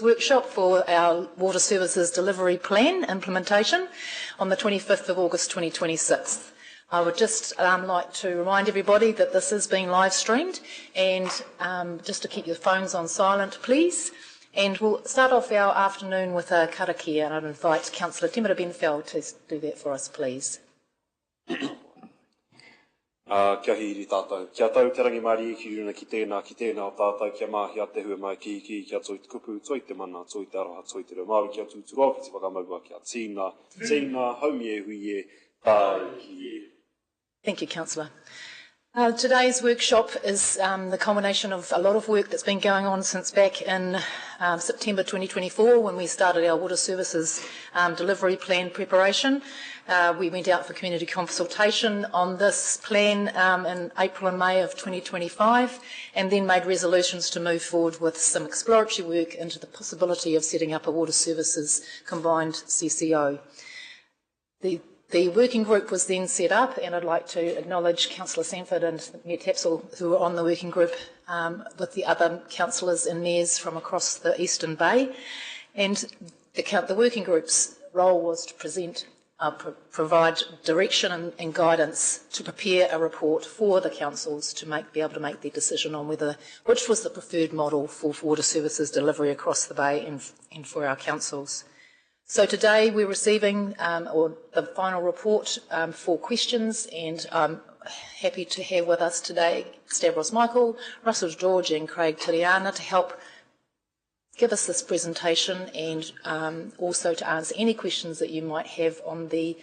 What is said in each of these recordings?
Services Workshop for our Water Services Delivery Plan implementation on the 25th of August 2026. I would just like to remind everybody that this is being live streamed, and just to keep your phones on silent, please. And we'll start off our afternoon with a karakia, and I'd invite Councillor Temera Benfeld to do that for us, please. Kia hiri tātou. Kia tau te rangi mari ki runa ki tēnā o tātou, kia mahi a te hua mai ki kia tsoi te kupu, tsoi te mana, tsoi te aroha, tsoi te reo mawi, kia tūturo, ki te whakamaua, kia tīna, haumi e hui e, tāi ki e. Thank you, Councillor. Today's workshop is the culmination of a lot of work that's been going on since back in September 2024 when we started our water services delivery plan preparation. We went out for community consultation on this plan in April and May of 2025, and then made resolutions to move forward with some exploratory work into the possibility of setting up a water services combined CCO. The working group was then set up, and I'd like to acknowledge Councillor Sanford and Mayor Tapsell, who were on the working group with the other councillors and mayors from across the Eastern Bay. And the working group's role was to provide direction and guidance to prepare a report for the councils to be able to make their decision on which was the preferred model for water services delivery across the Bay and for our councils. So today we're receiving the final report for questions, and I'm happy to have with us today Stavros Michael, Russell George and Craig Tiriana to help give us this presentation, and also to answer any questions that you might have on the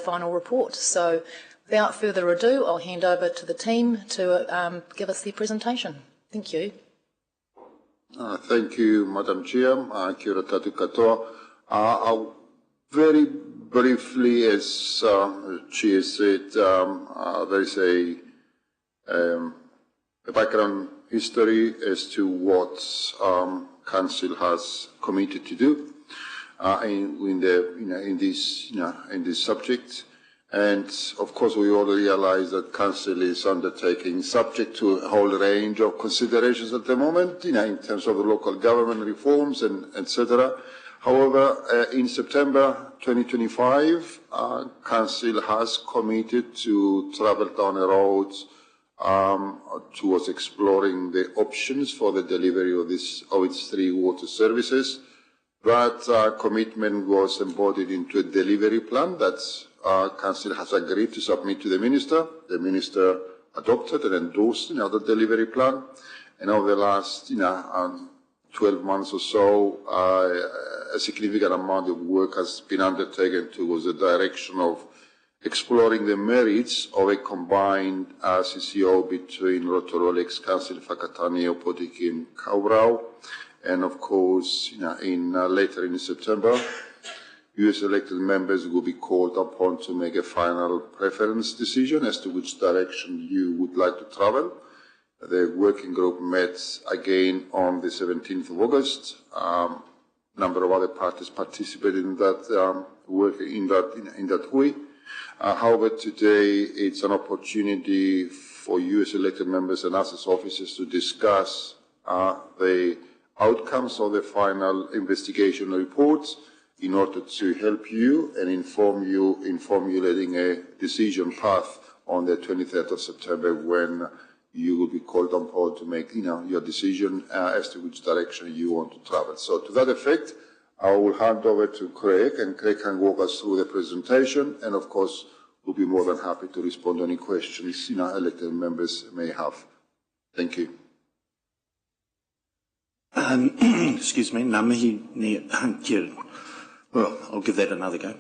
final report. So without further ado, I'll hand over to the team to give us their presentation. Thank you. Thank you, Madam Chair. Kia ora tātou katoa. I'll very briefly, as Chair said, there is a background history as to what Council has committed to do in this subject, and of course we all realise that Council is undertaking, subject to a whole range of considerations at the moment, in terms of the local government reforms and etc. However, in September 2025, Council has committed to travel down a road towards exploring the options for the delivery of its three water services. That commitment was embodied into a delivery plan that Council has agreed to submit to the Minister. The Minister adopted and endorsed the delivery plan, and over the last 12 months or so, a significant amount of work has been undertaken towards the direction of exploring the merits of a combined CCO between Rotorua Lakes Council, Whakatane, Opotiki and Kaurau. And of course, later in September, US elected members will be called upon to make a final preference decision as to which direction you would like to travel. The working group met again on the 17th of August. Number of other parties participated in that work in that way. However, today it's an opportunity for US elected members and us as officers to discuss the outcomes of the final investigation reports in order to help you and inform you in formulating a decision path on the 23rd of September when you will be called upon to make your decision as to which direction you want to travel. So to that effect, I will hand over to Craig, and Craig can walk us through the presentation, and of course we'll be more than happy to respond to any questions elected members may have. Thank you. Excuse me, ngā mihi ni kia. Well, I'll give that another go.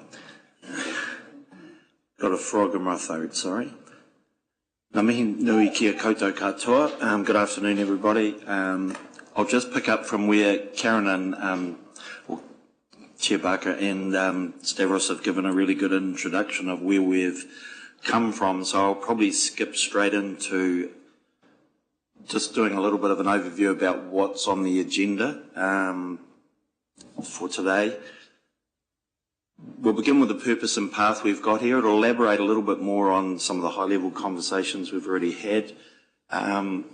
Got a frog in my throat, sorry. Ngā mihi nui kia koutou katoa. Good afternoon, everybody. I'll just pick up from where Karen and Chair Barker and Stavros have given a really good introduction of where we've come from, so I'll probably skip straight into just doing a little bit of an overview about what's on the agenda for today. We'll begin with the purpose and path we've got here. It'll elaborate a little bit more on some of the high-level conversations we've already had, and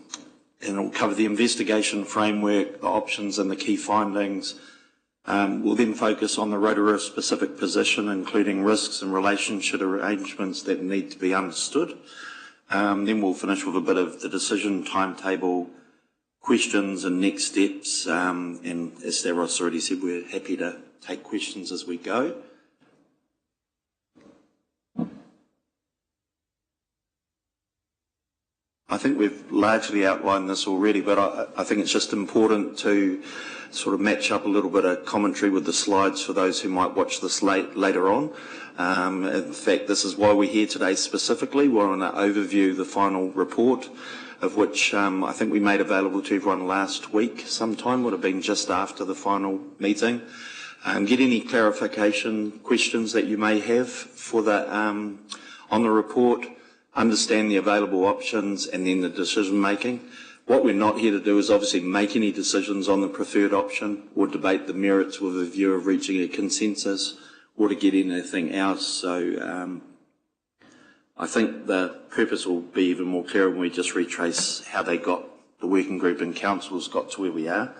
it'll cover the investigation framework, the options and the key findings, We'll then focus on the Rotorua specific position, including risks and relationship arrangements that need to be understood. Then we'll finish with a bit of the decision timetable, questions and next steps, and as Stavros already said, we're happy to take questions as we go. I think we've largely outlined this already, but I think it's just important to sort of match up a little bit of commentary with the slides for those who might watch this later on. In fact, this is why we're here today specifically. We're on an overview of the final report, of which I think we made available to everyone last week sometime, would have been just after the final meeting. Get any clarification questions that you may have for the, on the report, understand the available options and then the decision making. What we're not here to do is obviously make any decisions on the preferred option or debate the merits with a view of reaching a consensus or to get anything else. So I think the purpose will be even more clear when we just retrace how they got, the working group and councils got to where we are.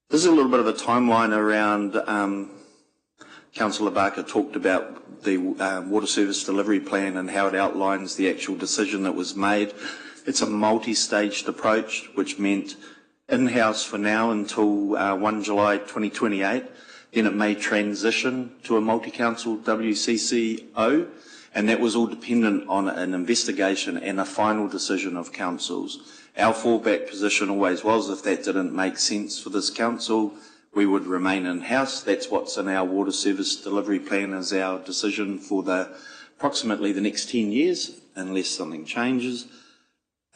This is a little bit of a timeline around Councillor Barker talked about the water service delivery plan and how it outlines the actual decision that was made. It's a multi-staged approach, which meant in-house for now until 1 July 2028. Then it may transition to a multi-council WCCO, and that was all dependent on an investigation and a final decision of councils. Our fallback position always was, if that didn't make sense for this council, we would remain in-house. That's what's in our water service delivery plan as our decision for the approximately the next 10 years, unless something changes.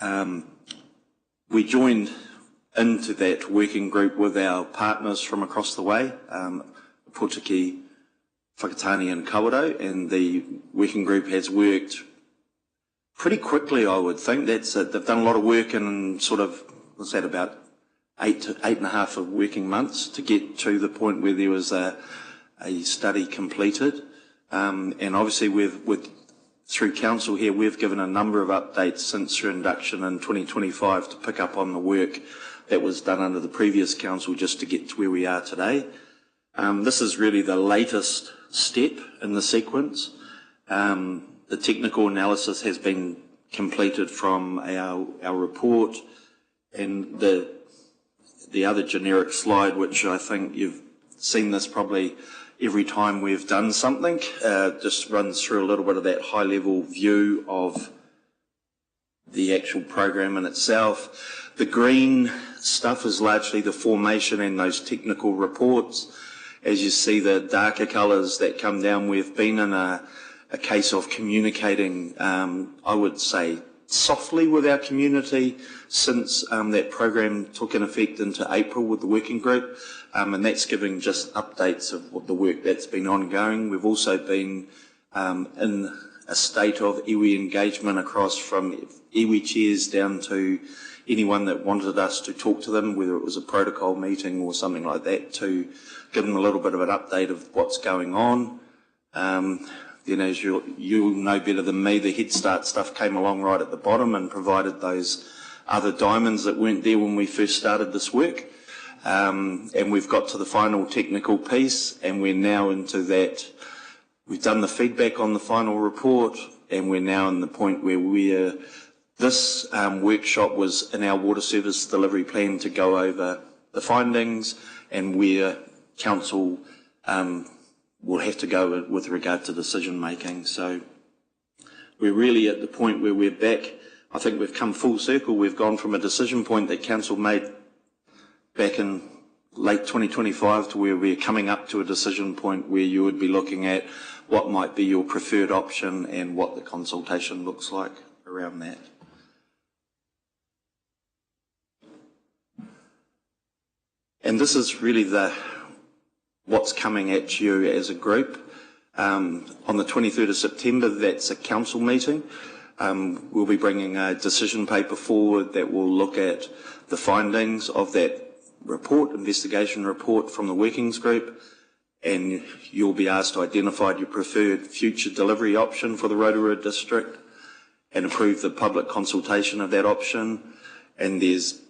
We joined into that working group with our partners from across the way, Putiki, Whakatane and Kawerau, and the working group has worked pretty quickly, I would think. That's it. They've done a lot of work in sort of, what's that, about 8.5 working months to get to the point where there was a study completed. And obviously through council here, we've given a number of updates since your induction in 2025 to pick up on the work that was done under the previous council just to get to where we are today. This is really the latest step in the sequence. The technical analysis has been completed from our report, and the other generic slide, which I think you've seen this probably every time we've done something, just runs through a little bit of that high-level view of the actual program in itself. The green stuff is largely the formation and those technical reports. As you see, the darker colours that come down, we've been in a case of communicating, I would say, softly with our community since that program took in effect into April with the working group, and that's giving just updates of what the work that's been ongoing. We've also been in a state of iwi engagement across from iwi chairs down to anyone that wanted us to talk to them, whether it was a protocol meeting or something like that, to give them a little bit of an update of what's going on. Then, as you'll know better than me, the Head Start stuff came along right at the bottom and provided those other diamonds that weren't there when we first started this work. And we've got to the final technical piece, and we're now into that. We've done the feedback on the final report, and we're now in the point where this workshop was in our water service delivery plan to go over the findings and where council will have to go with regard to decision making. So we're really at the point where we're back. I think we've come full circle. We've gone from a decision point that council made back in late 2025 to where we're coming up to a decision point where you would be looking at what might be your preferred option and what the consultation looks like around that. And this is really what's coming at you as a group. On the 23rd of September, that's a council meeting. We'll be bringing a decision paper forward that will look at the findings of that report, investigation report from the workings group, and you'll be asked to identify your preferred future delivery option for the Rotorua district and approve the public consultation of that option. And there's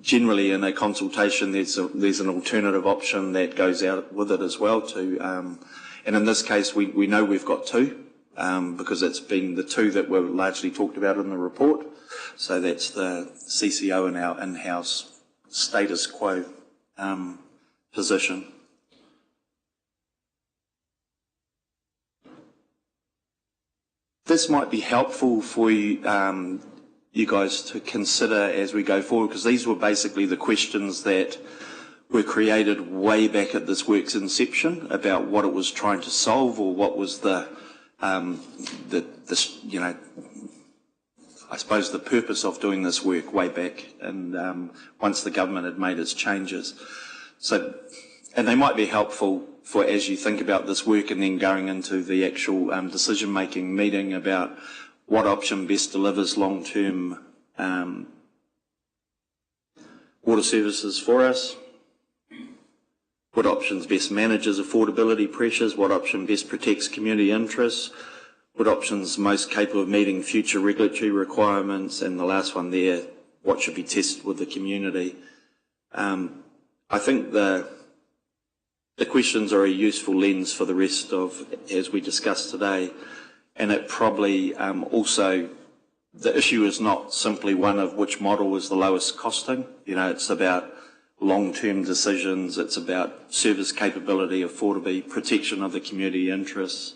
generally in a consultation there's an alternative option that goes out with it as well too. And in this case we know we've got two because it's been the two that were largely talked about in the report. So that's the CCO and our in-house status quo position. This might be helpful for you, you guys to consider as we go forward, because these were basically the questions that were created way back at this work's inception about what it was trying to solve, or what was the you know, I suppose the purpose of doing this work way back, and once the government had made its changes. So, and they might be helpful for as you think about this work and then going into the actual decision-making meeting about what option best delivers long-term water services for us, what options best manages affordability pressures, what option best protects community interests, what options most capable of meeting future regulatory requirements, and the last one there, what should be tested with the community. I think the questions are a useful lens for the rest of, as we discussed today, and it probably also, the issue is not simply one of which model is the lowest costing. You know, it's about long-term decisions, it's about service capability, affordability, protection of the community interests.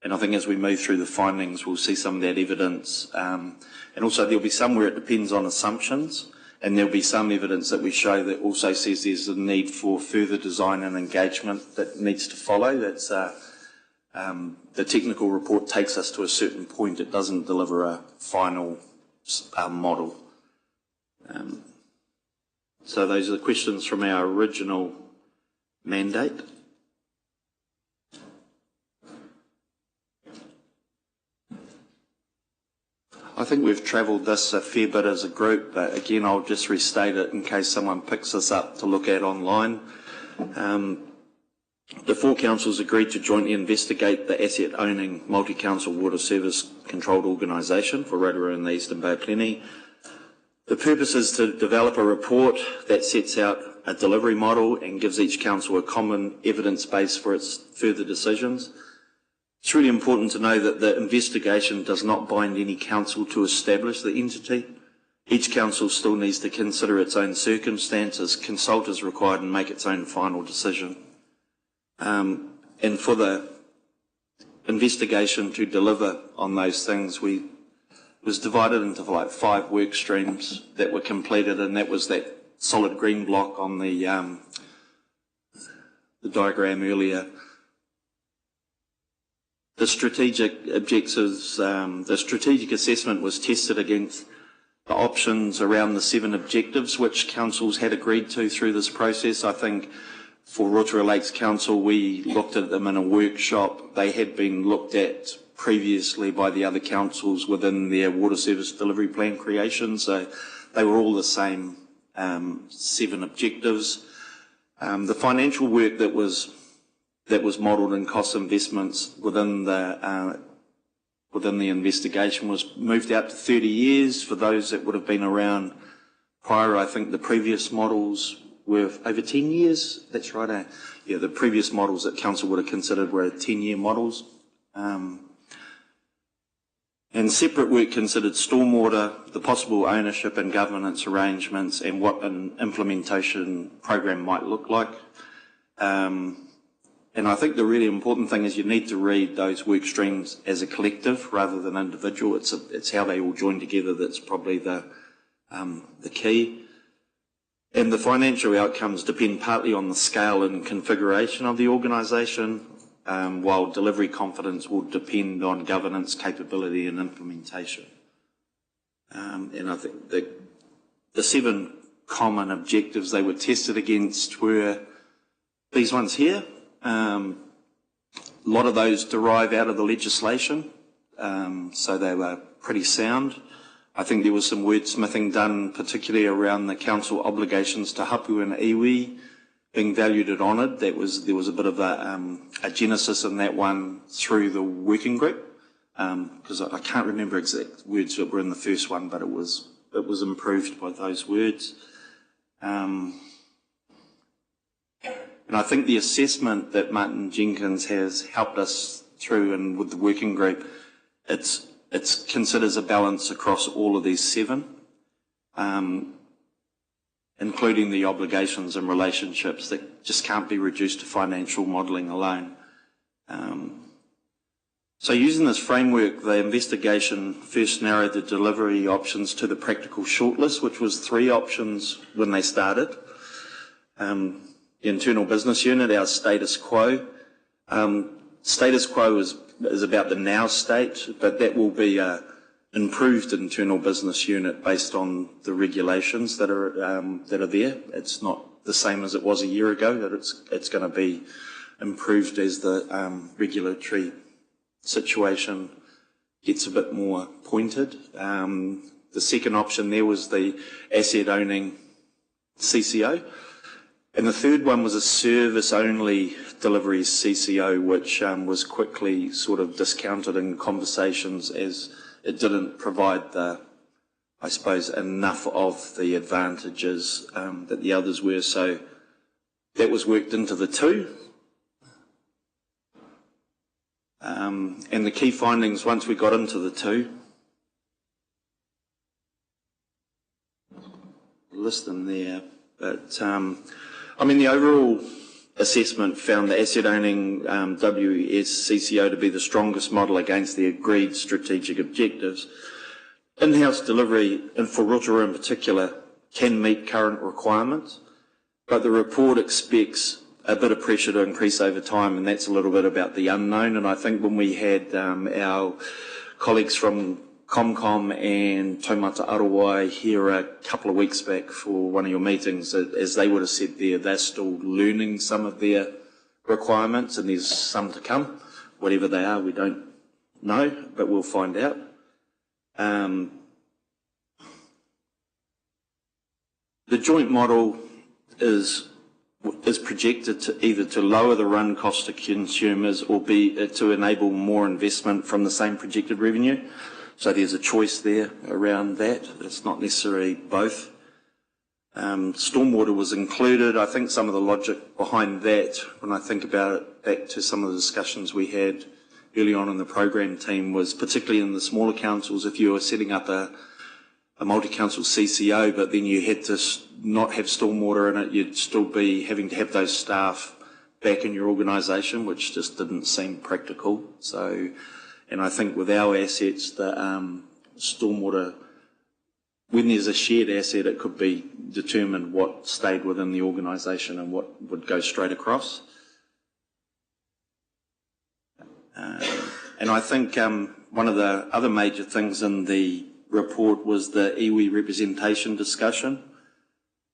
And I think as we move through the findings, we'll see some of that evidence. And also there'll be some where it depends on assumptions, and there'll be some evidence that we show that also says there's a need for further design and engagement that needs to follow. That's the technical report takes us to a certain point. It doesn't deliver a final model. So those are the questions from our original mandate. I think we've travelled this a fair bit as a group, but again I'll just restate it in case someone picks this up to look at online. The four councils agreed to jointly investigate the asset-owning multi-council water service controlled organisation for Rotorua and the Eastern Bay of Plenty. The purpose is to develop a report that sets out a delivery model and gives each council a common evidence base for its further decisions. It's really important to know that the investigation does not bind any council to establish the entity. Each council still needs to consider its own circumstances, consult as required, and make its own final decision. And for the investigation to deliver on those things, was divided into like 5 work streams that were completed, and that was that solid green block on the diagram earlier. The strategic objectives, the strategic assessment was tested against the options around the 7 objectives which councils had agreed to through this process. I think for Rotorua Lakes Council, we looked at them in a workshop. They had been looked at previously by the other councils within their water service delivery plan creation, so they were all the same 7 objectives. The financial work that was modelled in cost investments within the investigation was moved out to 30 years for those that would have been around prior. I think the previous models were over 10 years. That's right. Yeah, the previous models that council would have considered were 10-year models. And separate work considered stormwater, the possible ownership and governance arrangements, and what an implementation program might look like. And I think the really important thing is you need to read those work streams as a collective rather than individual. It's how they all join together that's probably the key. And the financial outcomes depend partly on the scale and configuration of the organisation, while delivery confidence will depend on governance capability and implementation. And I think the 7 common objectives they were tested against were these ones here. A lot of those derive out of the legislation, so they were pretty sound. I think there was some wordsmithing done, particularly around the council obligations to hapu and iwi being valued and honoured. There was a bit of a genesis in that one through the working group, because I can't remember exact words that were in the first one, but it was improved by those words. And I think the assessment that Martin Jenkins has helped us through and with the working group, it considers a balance across all of these 7, including the obligations and relationships that just can't be reduced to financial modelling alone. So using this framework, the investigation first narrowed the delivery options to the practical shortlist, which was 3 options when they started. The internal business unit, our status quo. Status quo is about the now state, but that will be an improved internal business unit based on the regulations that are there. It's not the same as it was a year ago, but it's going to be improved as the regulatory situation gets a bit more pointed. The second option there was the asset owning CCO. And the third one was a service-only delivery CCO, which was quickly sort of discounted in conversations as it didn't provide I suppose, enough of the advantages that the others were. So that was worked into the 2. And the key findings, once we got into the 2, list them there, but the overall assessment found the asset owning WSCCO to be the strongest model against the agreed strategic objectives. In-house delivery, and for Rotorua in particular, can meet current requirements, but the report expects a bit of pressure to increase over time, and that's a little bit about the unknown. And I think when we had our colleagues from ComCom and Taumata Arawai here a couple of weeks back for one of your meetings, as they would have said there, they're still learning some of their requirements, and there's some to come. Whatever they are, we don't know, but we'll find out. The joint model is projected to either to lower the run cost to consumers or to enable more investment from the same projected revenue. So there's a choice there around that. It's not necessarily both. Stormwater was included. I think some of the logic behind that, when I think about it back to some of the discussions we had early on in the program team, was particularly in the smaller councils, if you were setting up a multi-council CCO, but then you had to not have stormwater in it, you'd still be having to have those staff back in your organisation, which just didn't seem practical. So, and I think with our assets, the stormwater, when there's a shared asset, it could be determined what stayed within the organisation and what would go straight across. And I think one of the other major things in the report was the iwi representation discussion.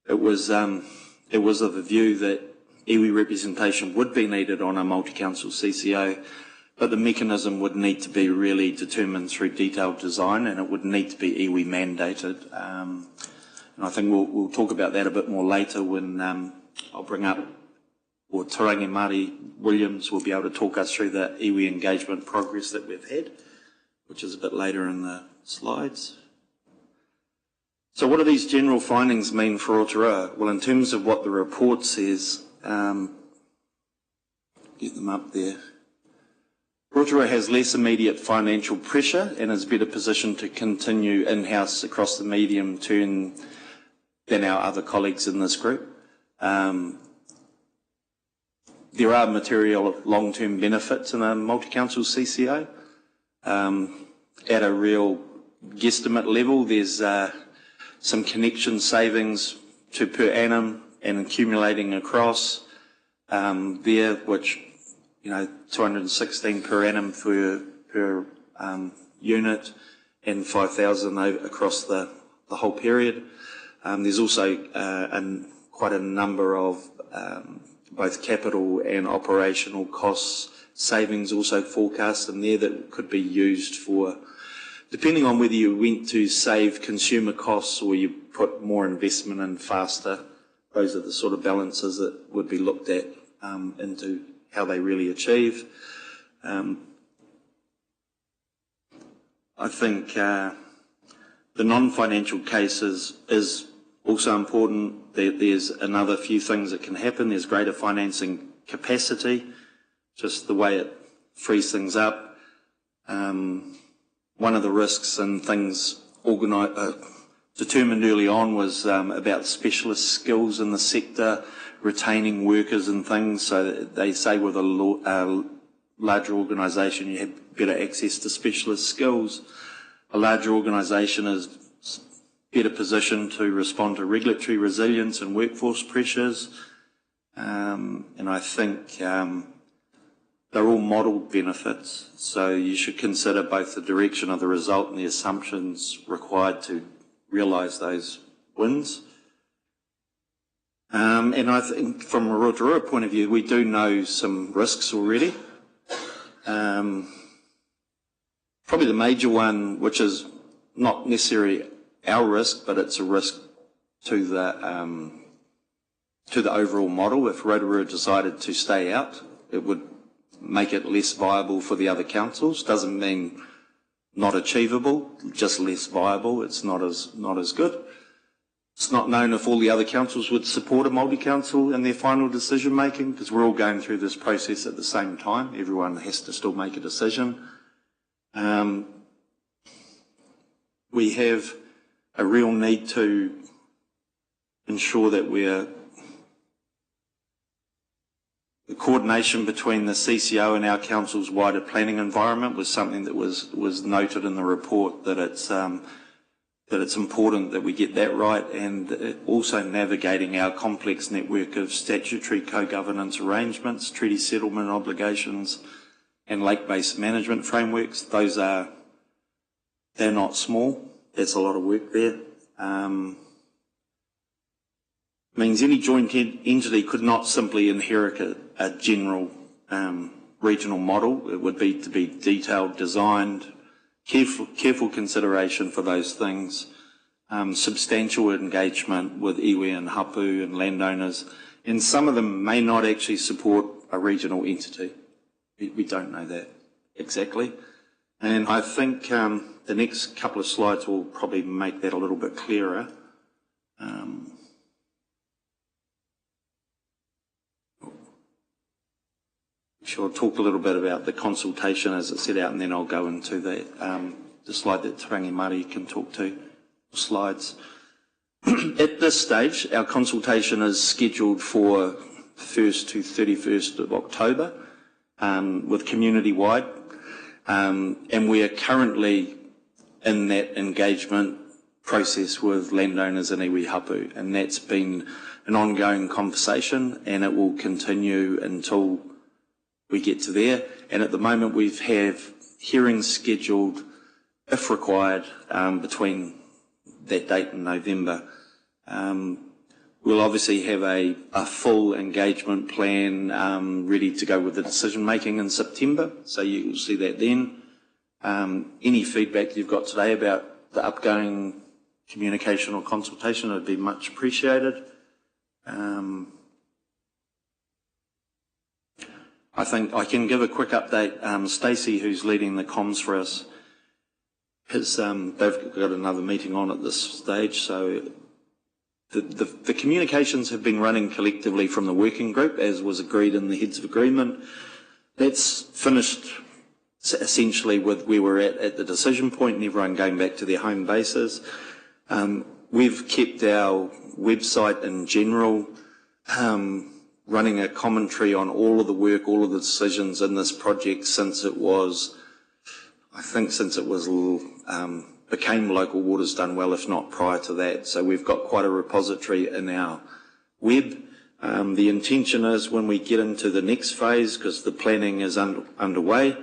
It was of the view that iwi representation would be needed on a multi-council CCO, but the mechanism would need to be really determined through detailed design, and it would need to be iwi mandated. And I think we'll talk about that a bit more later when I'll bring up, or Tarangi Māori Williams will be able to talk us through the iwi engagement progress that we've had, which is a bit later in the slides. So what do these general findings mean for Rotorua? Well, in terms of what the report says, get them up there. Rotorua has less immediate financial pressure and is better positioned to continue in-house across the medium term than our other colleagues in this group. There are material long-term benefits in a multi-council CCO. At a real guesstimate level, there's some connection savings to per annum and accumulating across there, which, 216 per annum per unit and 5,000 across the whole period. There's also quite a number of both capital and operational costs savings also forecast in there that could be used for, depending on whether you went to save consumer costs or you put more investment in faster. Those are the sort of balances that would be looked at into how they really achieve. I think the non-financial case is Also important that there's another few things that can happen. There's greater financing capacity, just the way it frees things up. One of the risks and things determined early on was about specialist skills in the sector, retaining workers and things. So they say with a larger organisation you have better access to specialist skills. A larger organisation is better positioned to respond to regulatory resilience and workforce pressures. And I think they're all modelled benefits, so you should consider both the direction of the result and the assumptions required to realise those wins. And I think from a Rotorua point of view, we do know some risks already. Probably the major one, which is not necessarily our risk, but it's a risk to the overall model. If Rotorua decided to stay out, it would make it less viable for the other councils. Doesn't mean not achievable, just less viable. It's not as good. It's not known if all the other councils would support a multi-council in their final decision making, because we're all going through this process at the same time. Everyone has to still make a decision. We have a real need to ensure that the coordination between the CCO and our council's wider planning environment was something that was noted in the report, that it's important that we get that right, and also navigating our complex network of statutory co-governance arrangements, treaty settlement obligations, and lake-based management frameworks. They're not small. There's a lot of work there. Means any joint entity could not simply inherit a general regional model. It would be to be detailed, designed, careful consideration for those things, substantial engagement with iwi and hapu and landowners, and some of them may not actually support a regional entity. We don't know that exactly. And I think the next couple of slides will probably make that a little bit clearer. I'll talk a little bit about the consultation as it's set out, and then I'll go into the slide that Te Rangi Māori can talk to, slides. At this stage, our consultation is scheduled for 1st to 31st of October with community-wide, and we are currently in that engagement process with landowners in iwi hapu, and that's been an ongoing conversation, and it will continue until we get to there. And at the moment we have hearings scheduled, if required, between that date and November. We'll obviously have a full engagement plan ready to go with the decision making in September, so you'll see that then. Any feedback you've got today about the upgoing communication or consultation would be much appreciated. I think I can give a quick update. Stacey, who's leading the comms for us, they've got another meeting on at this stage, so the communications have been running collectively from the working group, as was agreed in the Heads of Agreement. That's finished essentially with where we're at the decision point and everyone going back to their home bases. We've kept our website in general running a commentary on all of the work, all of the decisions in this project since it became Local Waters Done Well, if not prior to that. So we've got quite a repository in our web. The intention is when we get into the next phase, because the planning is underway,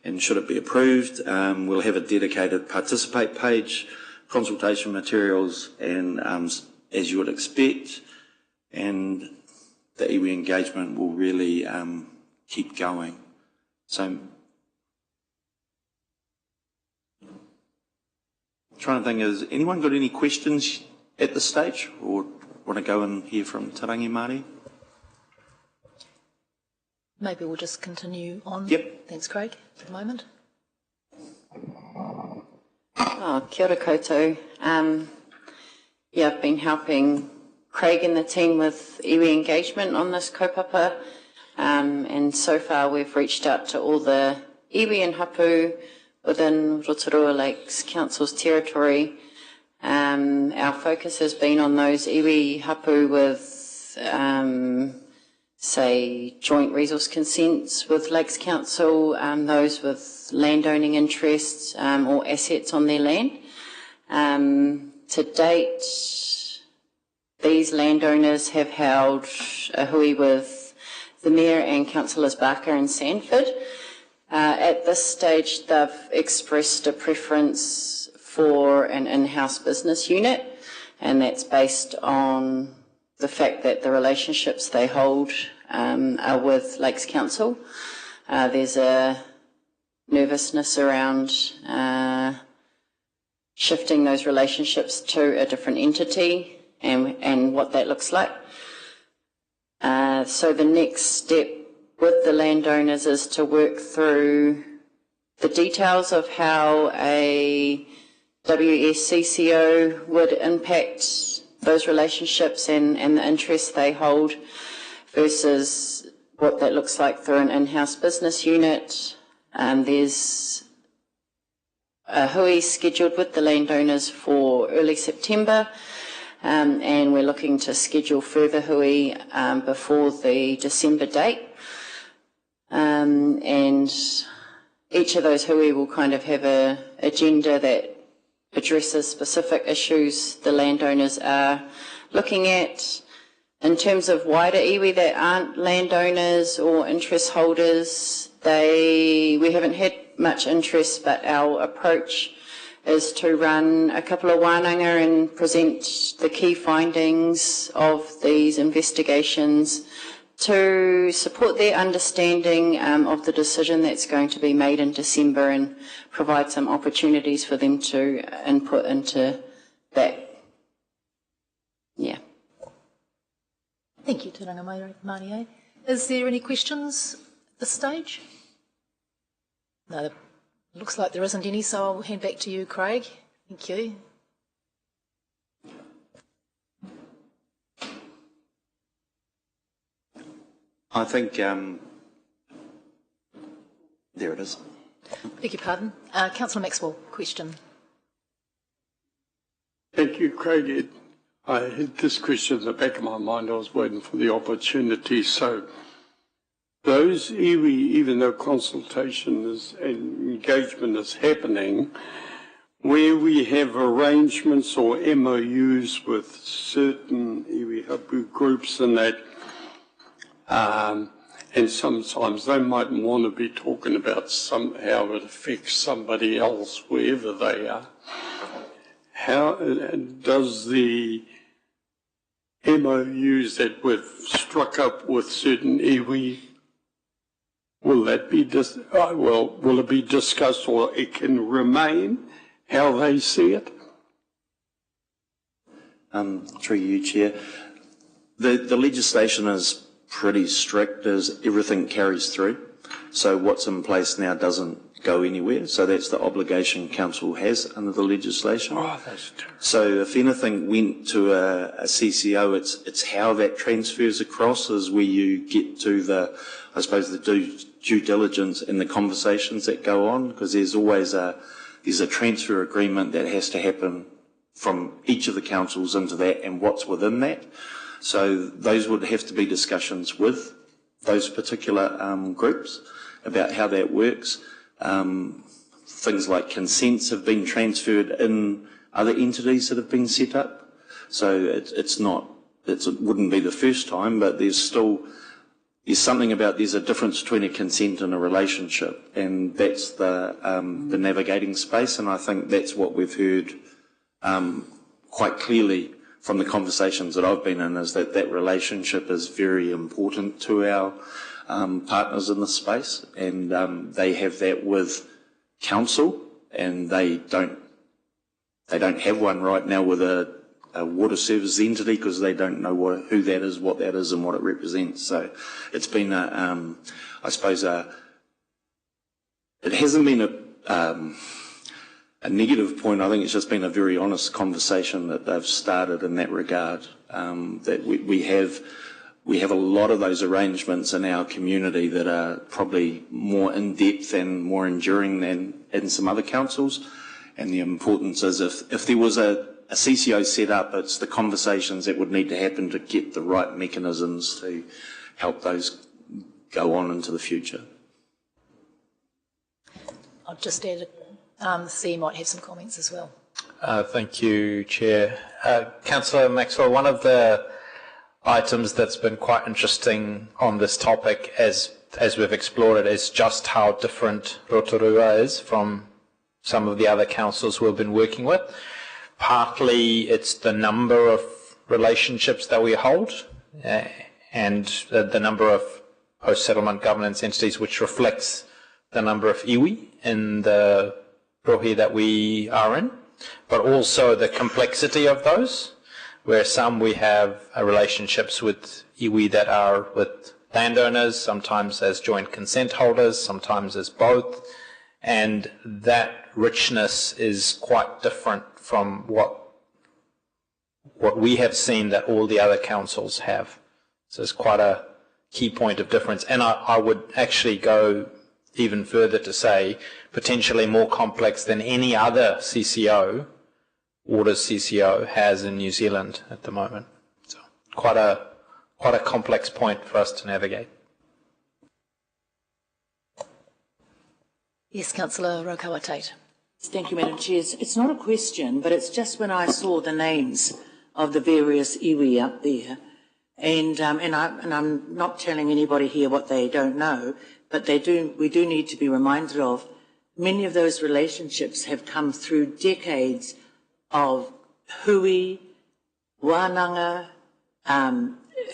and should it be approved, we'll have a dedicated participate page, consultation materials, and as you would expect, and the iwi engagement will really keep going. So, trying to think, has anyone got any questions at this stage, or want to go and hear from Te Rangi Māori? Maybe we'll just continue on. Yep. Thanks, Craig, for the moment. Kia ora koutou. I've been helping Craig and the team with iwi engagement on this kaupapa, and so far we've reached out to all the iwi and hapu within Rotorua Lakes Council's territory. Our focus has been on those iwi hapu with, say, joint resource consents with Lakes Council, those with landowning interests or assets on their land. To date, these landowners have held a hui with the Mayor and Councillors Barker and Sanford. At this stage, they've expressed a preference for an in-house business unit, and that's based on the fact that the relationships they hold are with Lakes Council. There's a nervousness around shifting those relationships to a different entity and what that looks like. So the next step with the landowners is to work through the details of how a WSCCO would impact those relationships and the interests they hold versus what that looks like through an in-house business unit. There's a hui scheduled with the landowners for early September, and we're looking to schedule further hui before the December date. And each of those hui will kind of have an agenda that addresses specific issues the landowners are looking at. In terms of wider iwi that aren't landowners or interest holders, we haven't had much interest, but our approach is to run a couple of wānanga and present the key findings of these investigations to support their understanding of the decision that's going to be made in December and provide some opportunities for them to input into that. Yeah. Thank you, Te Ranga Mārie. Is there any questions at this stage? No, it looks like there isn't any, so I'll hand back to you, Craig. Thank you. I think, there it is. Beg your pardon. Councillor Maxwell, question. Thank you, Craig. I had this question in the back of my mind. I was waiting for the opportunity. So those iwi, even though consultation and engagement is happening, where we have arrangements or MOUs with certain iwi hapu groups and that, and sometimes they might want to be talking about how it affects somebody else wherever they are. How does the MOUs that we've struck up with certain iwi, will it be discussed, or it can remain how they see it? Through you, Chair. The legislation is pretty strict as everything carries through. So what's in place now doesn't go anywhere. So that's the obligation council has under the legislation. Oh, that's terrible. So if anything went to a CCO, it's how that transfers across is where you get to the due diligence and the conversations that go on, because there's always a transfer agreement that has to happen from each of the councils into that and what's within that. So those would have to be discussions with those particular groups about how that works. Things like consents have been transferred in other entities that have been set up. So it wouldn't be the first time, but there's something about there's a difference between a consent and a relationship, and that's the navigating space. And I think that's what we've heard quite clearly from the conversations that I've been in, is that relationship is very important to our partners in the space, and they have that with council, and they don't have one right now with a water service entity, because they don't know who that is, what that is, and what it represents. So it's been it hasn't been negative point. I think it's just been a very honest conversation that they've started in that regard. That we have a lot of those arrangements in our community that are probably more in depth and more enduring than in some other councils. And the importance is if there was a CCO set up, it's the conversations that would need to happen to get the right mechanisms to help those go on into the future. I'll just add, the CEO might have some comments as well. Thank you, Chair. Councillor Maxwell, one of the items that's been quite interesting on this topic as we've explored it is just how different Rotorua is from some of the other councils we've been working with. Partly it's the number of relationships that we hold and the number of post-settlement governance entities, which reflects the number of iwi in the rohi that we are in, but also the complexity of those, where some we have relationships with iwi that are with landowners, sometimes as joint consent holders, sometimes as both, and that richness is quite different from what we have seen that all the other councils have. So it's quite a key point of difference. And I would actually go even further to say potentially more complex than any other CCO, Waters CCO, has in New Zealand at the moment. So quite a complex point for us to navigate. Yes, Councillor Rotorua Tate. Thank you, Madam Chair. It's not a question, but it's just when I saw the names of the various iwi up there, and I'm not telling anybody here what they don't know, but we do need to be reminded of many of those relationships have come through decades of hui, wānanga,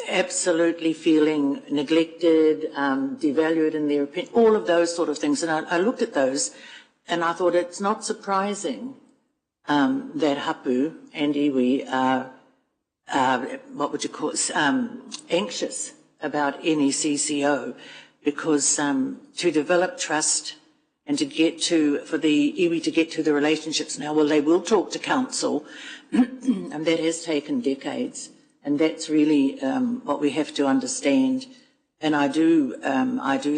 absolutely feeling neglected, devalued in their opinion, all of those sort of things. And I looked at those and I thought it's not surprising that hapu and iwi are, anxious about any CCO, because to develop trust and for the iwi to get to the relationships now, well, they will talk to council, and that has taken decades. And that's really what we have to understand. And I do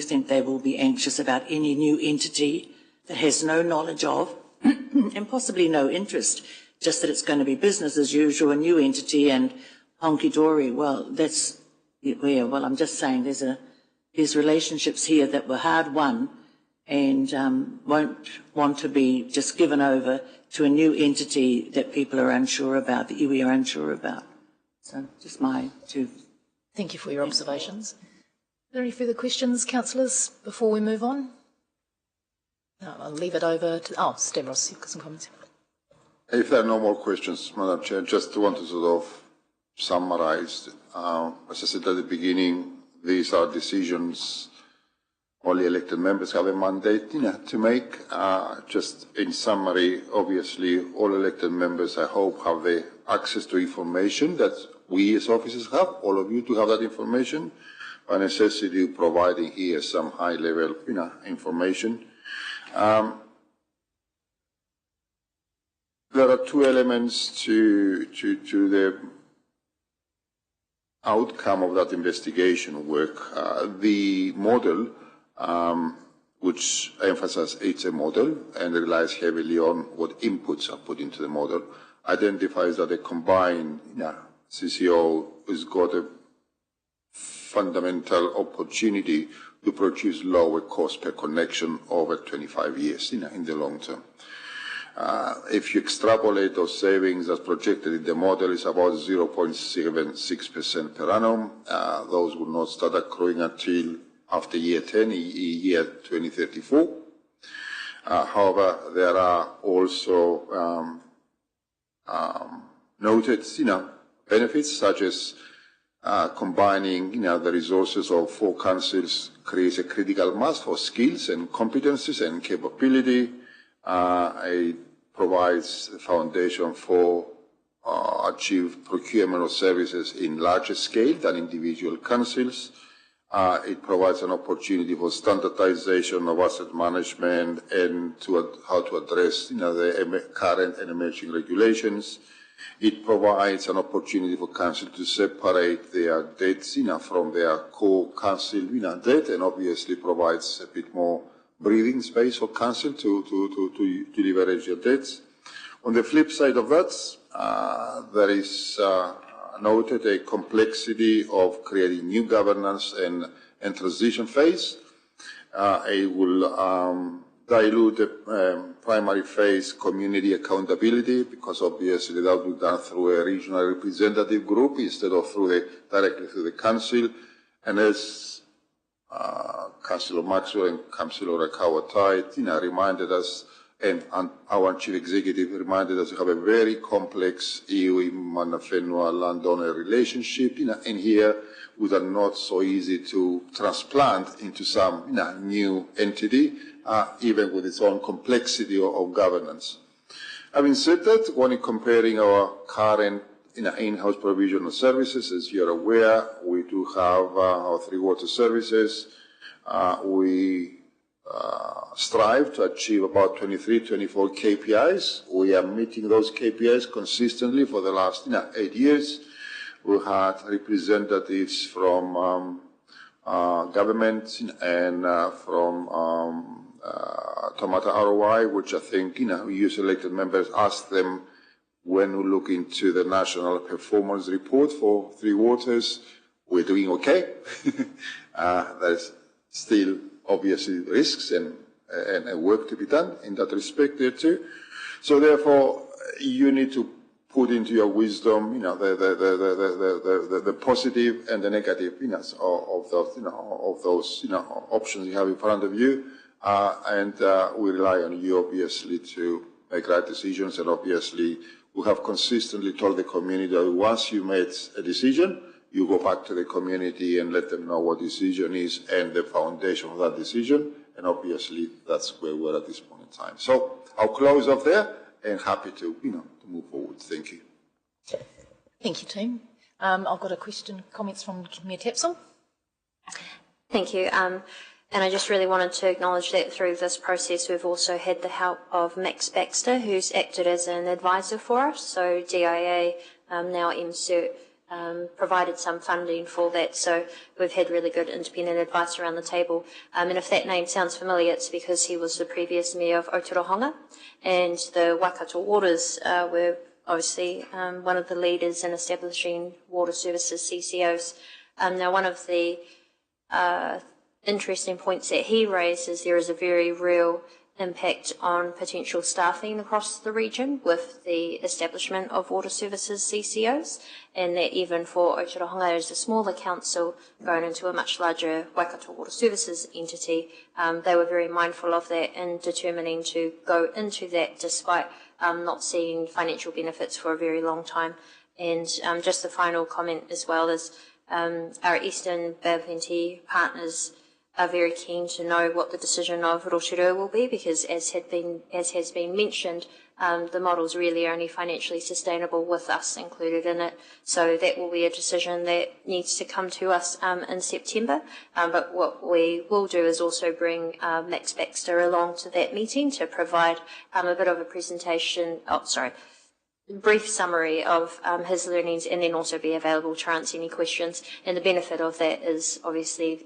think they will be anxious about any new entity that has no knowledge of and possibly no interest, just that it's going to be business as usual, a new entity and honky-dory. Well, that's where, well, I'm just saying there's relationships here that were hard won and won't want to be just given over to a new entity that people are unsure about, the iwi are unsure about. So just my two. Thank you for your observations. Are there any further questions, councillors, before we move on? No, I'll leave it over to... Oh, Stavros, you've got some comments. If there are no more questions, Madam Chair, just want to sort of summarize. As I said at the beginning, these are decisions only elected members have a mandate to make. Just in summary, obviously, all elected members, I hope, have the access to information that we as officers have, all of you to have that information, by necessity providing here some high-level information. There are two elements to the outcome of that investigation work. The model, which emphasizes it's a model and relies heavily on what inputs are put into the model, identifies that a combined CCO has got a fundamental opportunity to produce lower cost per connection over 25 years in the long term. If you extrapolate those savings as projected in the model, it's about 0.76% per annum. Those will not start accruing until after year 10, year 2034. However, there are also noted benefits, such as combining the resources of 4 councils creates a critical mass for skills and competencies and capability. It provides the foundation for achieve procurement of services in larger scale than individual councils. It provides an opportunity for standardization of asset management and how to address the current and emerging regulations. It provides an opportunity for council to separate their debts from their core council debt, and obviously provides a bit more breathing space for council to leverage their debts. On the flip side of that, there is noted a complexity of creating new governance and transition phase. It will dilute the primary phase community accountability, because obviously that will be done through a regional representative group instead of directly through the council. And as Councillor Maxwell and Councillor Rakawa-Tai reminded us, and our Chief Executive reminded us, we have a very complex iwi-mana whenua landowner relationship in here, which are not so easy to transplant into some new entity, even with its own complexity of governance. Having said that, when comparing our current in-house provision of services, as you're aware, we do have our 3 water services. We strive to achieve about 23, 24 KPIs. We are meeting those KPIs consistently for the last 8 years. We had representatives from government and from Tomata ROI, which I think you selected members asked them when we look into the national performance report for 3 waters, we're doing okay. There's still obviously risks and work to be done in that respect there too. So therefore, you need to put into your wisdom, the positive and the negative of those options you have in front of you, and we rely on you obviously to make right decisions. And obviously, we have consistently told the community that once you made a decision, you go back to the community and let them know what decision is and the foundation of that decision. And obviously, that's where we're at this point in time. So I'll close off there and happy to, to move forward. Thank you. Thank you, team. I've got a question, comments from Mayor Tapsell. Thank you. And I just really wanted to acknowledge that through this process, we've also had the help of Max Baxter, who's acted as an advisor for us. So DIA, now MCERT, provided some funding for that. So we've had really good independent advice around the table. And if that name sounds familiar, it's because he was the previous mayor of Rotorua, and the Waikato Waters were obviously one of the leaders in establishing water services, CCOs. Now, one of the interesting points that he raised is there is a very real impact on potential staffing across the region with the establishment of water services CCOs, and that even for Rotorua as a smaller council going into a much larger Waikato Water Services entity, they were very mindful of that and determining to go into that despite not seeing financial benefits for a very long time. And just the final comment as well is our Eastern Baventi partners are very keen to know what the decision of Rotorua will be, because as has been mentioned, the model's really only financially sustainable with us included in it. So that will be a decision that needs to come to us in September. But what we will do is also bring Max Baxter along to that meeting to provide a bit of a presentation, brief summary of his learnings, and then also be available to answer any questions. And the benefit of that is obviously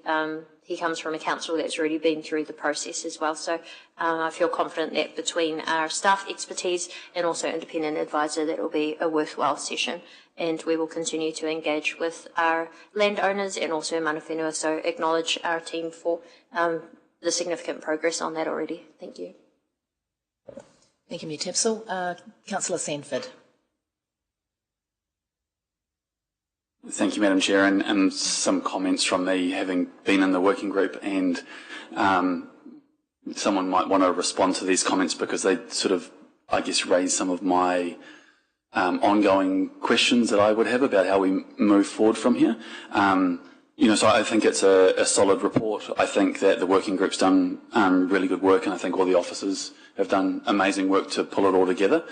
he comes from a council that's already been through the process as well. So I feel confident that between our staff expertise and also independent advisor, that will be a worthwhile session. And we will continue to engage with our landowners and also mana whenua, so acknowledge our team for the significant progress on that already. Thank you. Thank you, Mayor Tapsell. Councillor Sanford. Thank you, Madam Chair, and some comments from me, having been in the working group, and someone might want to respond to these comments because they sort of, I guess, raise some of my ongoing questions that I would have about how we move forward from here. So I think it's a solid report. I think that the working group's done really good work, and I think all the officers have done amazing work to pull it all together.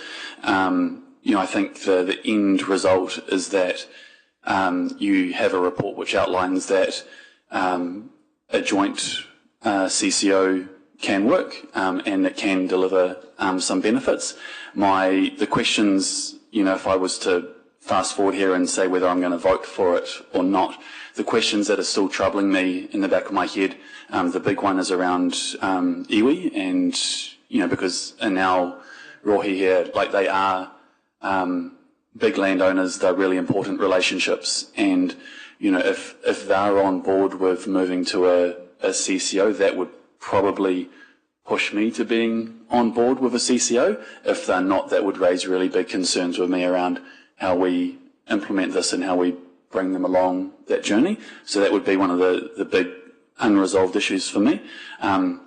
I think the end result is that you have a report which outlines that a joint CCO can work and it can deliver some benefits. The questions, if I was to fast forward here and say whether I'm going to vote for it or not, the questions that are still troubling me in the back of my head, the big one is around iwi, and because in our rohi here, they are big landowners, they're really important relationships, and if they're on board with moving to a CCO, that would probably push me to being on board with a CCO. If they're not, that would raise really big concerns with me around how we implement this and how we bring them along that journey. So that would be one of the big unresolved issues for me. And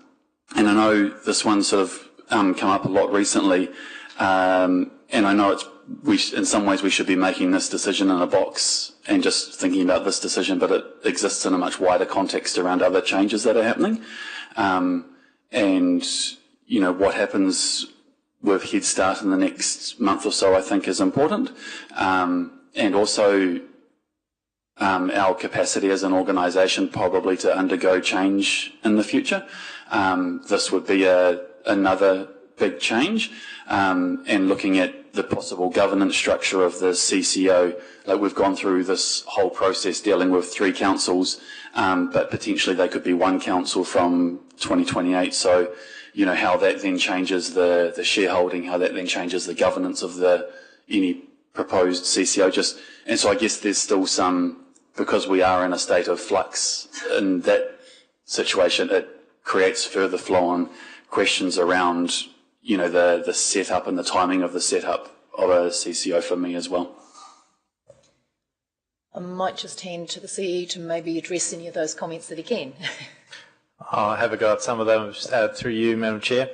I know this one's sort of come up a lot recently, and I know in some ways we should be making this decision in a box and just thinking about this decision, but it exists in a much wider context around other changes that are happening. And what happens with Head Start in the next month or so, I think, is important. And also our capacity as an organisation probably to undergo change in the future. This would be another big change. And looking at the possible governance structure of the CCO, we've gone through this whole process dealing with 3 councils, but potentially they could be 1 council from 2028. So, how that then changes the shareholding, how that then changes the governance of any proposed CCO. And so I guess there's still because we are in a state of flux in that situation, it creates further flow-on questions around, the setup and the timing of the setup of a CCO for me as well. I might just hand to the CE to maybe address any of those comments that he can. I'll have a go at some of them through you, Madam Chair.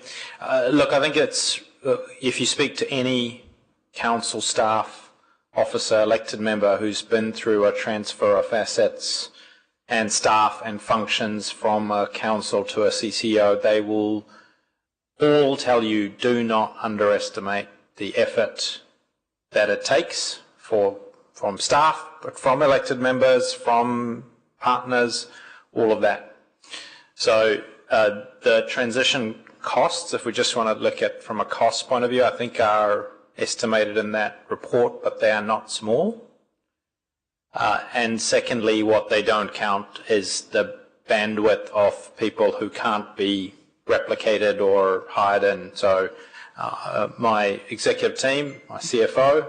Look, I think if you speak to any council staff, officer, elected member who's been through a transfer of assets and staff and functions from a council to a CCO, they will all tell you, do not underestimate the effort that it takes from staff, but from elected members, from partners, all of that. So the transition costs, if we just want to look at from a cost point of view, I think are estimated in that report, but they are not small. And secondly, what they don't count is the bandwidth of people who can't be replicated or hired in. So my executive team, my CFO,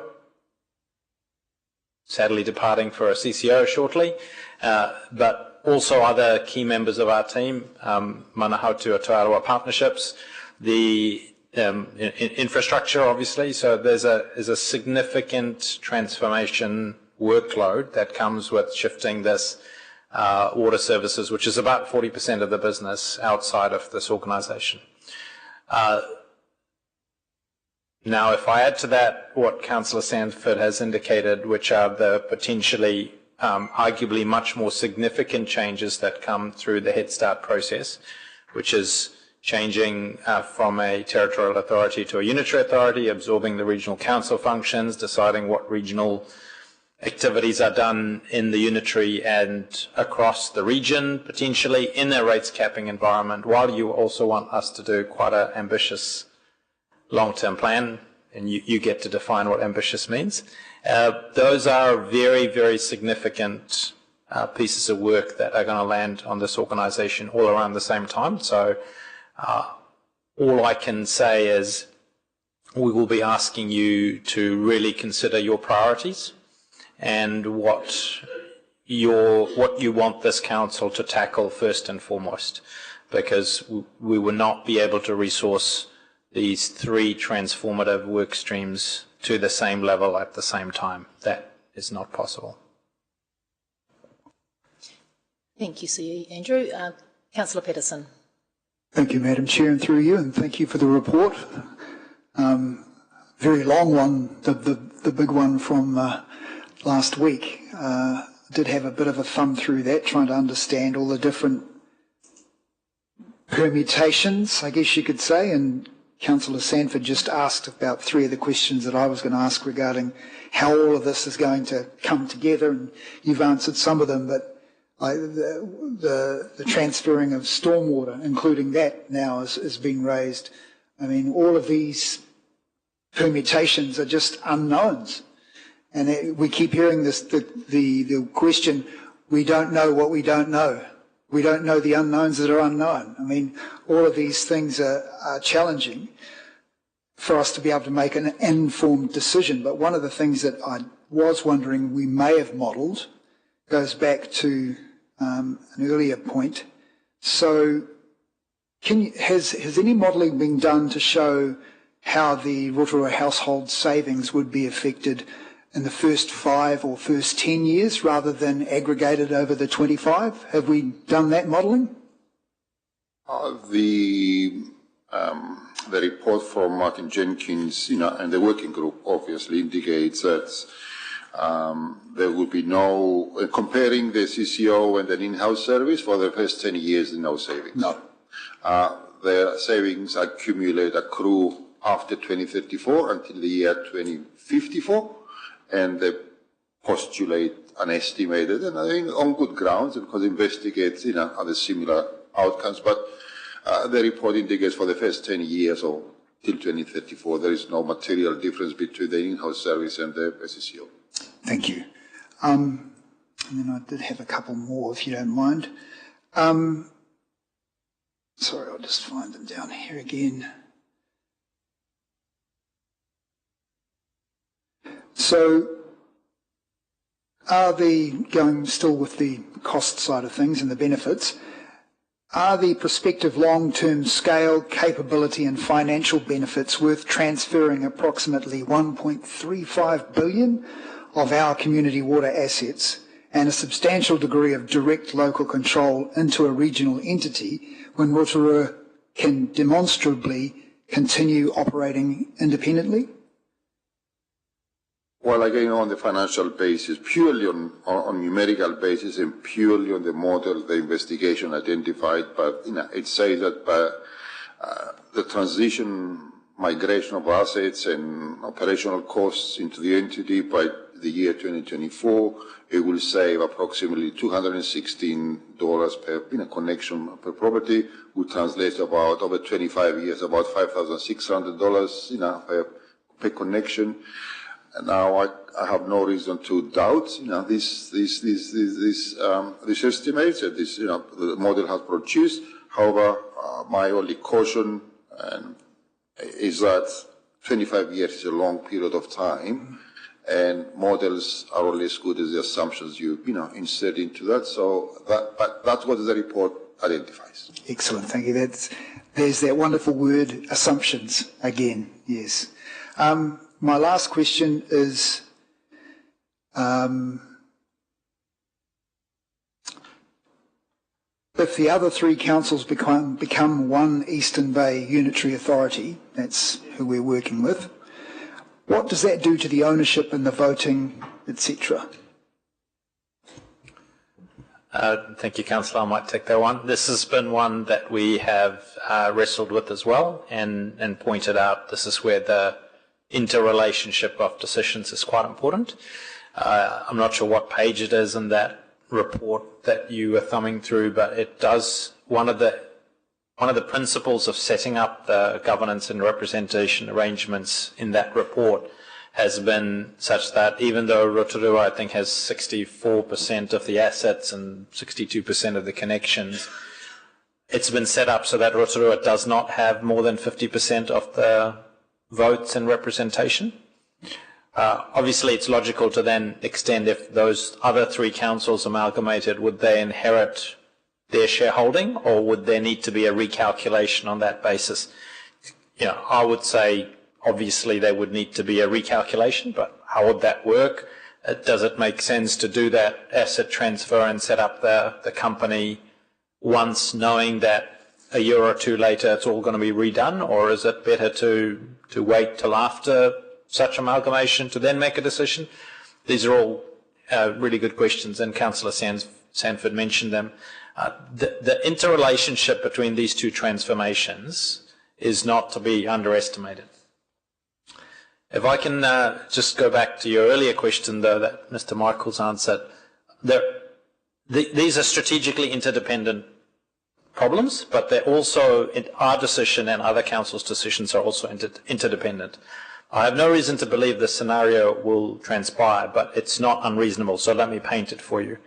sadly departing for a CCO shortly, but also other key members of our team, Manahautua Toarawa Partnerships, the infrastructure, obviously. So there's a significant transformation workload that comes with shifting this water services, which is about 40% of the business outside of this organisation. Now, if I add to that what Councillor Sanford has indicated, which are the potentially, arguably much more significant changes that come through the Head Start process, which is changing from a territorial authority to a unitary authority, absorbing the regional council functions, deciding what regional activities are done in the unitary and across the region, potentially in a rates capping environment, while you also want us to do quite an ambitious long-term plan, and you get to define what ambitious means. Those are very, very significant pieces of work that are going to land on this organisation all around the same time. So all I can say is we will be asking you to really consider your priorities and what you want this council to tackle first and foremost, because we will not be able to resource these 3 transformative work streams to the same level at the same time. That is not possible. Thank you, CE. Andrew. Councillor Peterson. Thank you, Madam Chair, and through you, and thank you for the report. Very long one, the big one from last week. Did have a bit of a thumb through that, trying to understand all the different permutations, I guess you could say, and Councillor Sanford just asked about 3 of the questions that I was going to ask regarding how all of this is going to come together, and you've answered some of them, but like the transferring of stormwater, including that now is being raised. I mean, all of these permutations are just unknowns. And we keep hearing this, the question, we don't know what we don't know. We don't know the unknowns that are unknown. I mean, all of these things are challenging for us to be able to make an informed decision. But one of the things that I was wondering we may have modelled goes back to an earlier point. So has any modelling been done to show how the Rotorua household savings would be affected in the first 5 or first 10 years rather than aggregated over the 25? Have we done that modelling? The report from Martin Jenkins, and the working group obviously indicates that there will be no, comparing the CCO and an in-house service for the first 10 years, no savings. No. The savings accrue after 2034 until the year 2054, and they postulate an estimated, and I think on good grounds, because investigates, other similar outcomes, but the report indicates for the first 10 years or till 2034, there is no material difference between the in-house service and the SCCO. Thank you. And then I did have a couple more, if you don't mind. Sorry, I'll just find them down here again. So, going still with the cost side of things and the benefits, are the prospective long-term scale, capability and financial benefits worth transferring approximately 1.35 billion of our community water assets and a substantial degree of direct local control into a regional entity when Rotorua can demonstrably continue operating independently? Well, again, on the financial basis, purely on numerical basis and purely on the model, the investigation identified, but it says that by the transition, migration of assets and operational costs into the entity by the year 2024, it will save approximately $216 per connection per property, which translates about over 25 years, about $5,600 per connection. And now I have no reason to doubt, these estimates that the model has produced. However, my only caution is that 25 years is a long period of time, and models are only as good as the assumptions you insert into that. So that's what the report identifies. Excellent, thank you. There's that wonderful word, assumptions, again, yes. My last question is, if the other 3 councils become one Eastern Bay Unitary Authority, that's who we're working with, what does that do to the ownership and the voting, etc.? Thank you, Councillor. I might take that one. This has been one that we have wrestled with as well and pointed out this is where the interrelationship of decisions is quite important. I'm not sure what page it is in that report that you were thumbing through, but it does, one of the principles of setting up the governance and representation arrangements in that report has been such that even though Rotorua, I think, has 64% of the assets and 62% of the connections, it's been set up so that Rotorua does not have more than 50% of the votes and representation. Obviously, it's logical to then extend if those other 3 councils amalgamated, would they inherit their shareholding, or would there need to be a recalculation on that basis? I would say obviously there would need to be a recalculation, but how would that work? Does it make sense to do that asset transfer and set up the company once, knowing that a year or 2 later it's all going to be redone, or is it better to wait till after such amalgamation to then make a decision? These are all really good questions, and Councillor Sanford mentioned them. The interrelationship between these 2 transformations is not to be underestimated. If I can just go back to your earlier question, though, that Mr. Michaels answered, there these are strategically interdependent problems, but they're also, our decision and other councils' decisions are also interdependent. I have no reason to believe this scenario will transpire, but it's not unreasonable, so let me paint it for you.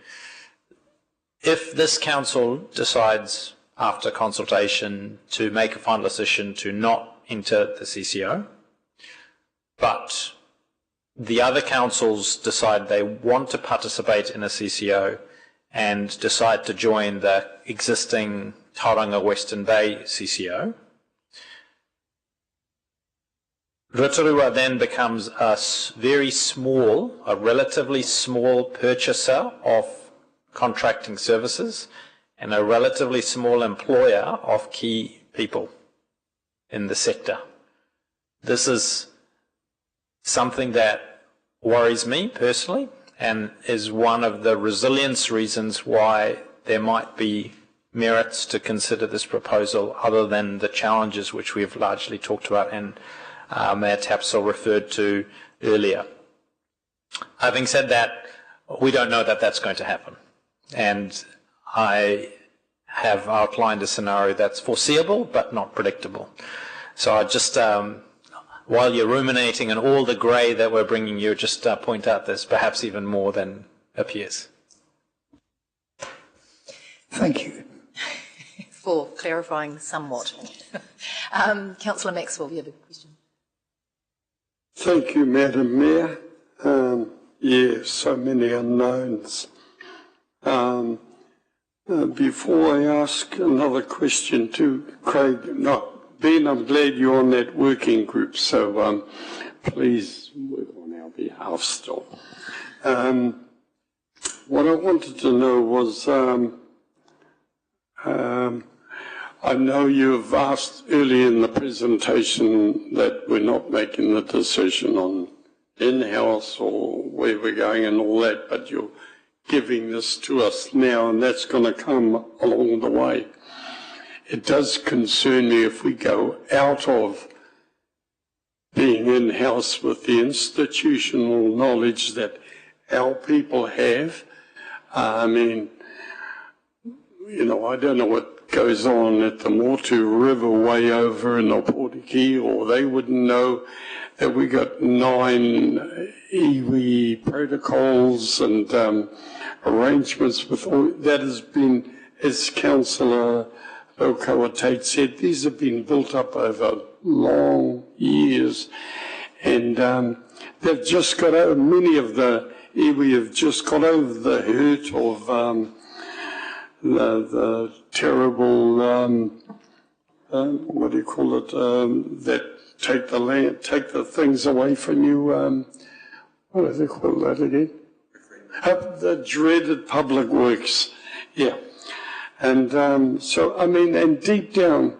If this council decides, after consultation, to make a final decision to not enter the CCO, but the other councils decide they want to participate in a CCO and decide to join the existing Tauranga Western Bay CCO, Rotorua then becomes a very small, a relatively small purchaser of contracting services and a relatively small employer of key people in the sector. This is something that worries me personally and is one of the resilience reasons why there might be merits to consider this proposal other than the challenges which we've largely talked about and Mayor Tapsell referred to earlier. Having said that, we don't know that that's going to happen. And I have outlined a scenario that's foreseeable but not predictable. So I just, while you're ruminating on all the grey that we're bringing you, just point out there's perhaps even more than appears. Thank you. For clarifying somewhat. Councillor Maxwell, you have a question. Thank you, Madam Mayor. Yes, so many unknowns. Before I ask another question to Craig, no, Ben, I'm glad you're on that working group, so please work on our behalf still. What I wanted to know was, I know you've asked early in the presentation that we're not making the decision on in-house or where we're going and all that, but you're giving this to us now, and that's going to come along the way. It does concern me if we go out of being in-house with the institutional knowledge that our people have. I mean, you know, I don't know what goes on at the Motu River way over in Opotiki, or they wouldn't know that we got 9 iwi protocols and arrangements with all that has been, as Councillor Okawa Tate said, these have been built up over long years, and they've just got over, many of the iwi have just got over the hurt of the terrible, what do you call it, that take the land, take the things away from you, what do they call that again? The dreaded public works, yeah. And so, I mean, and deep down,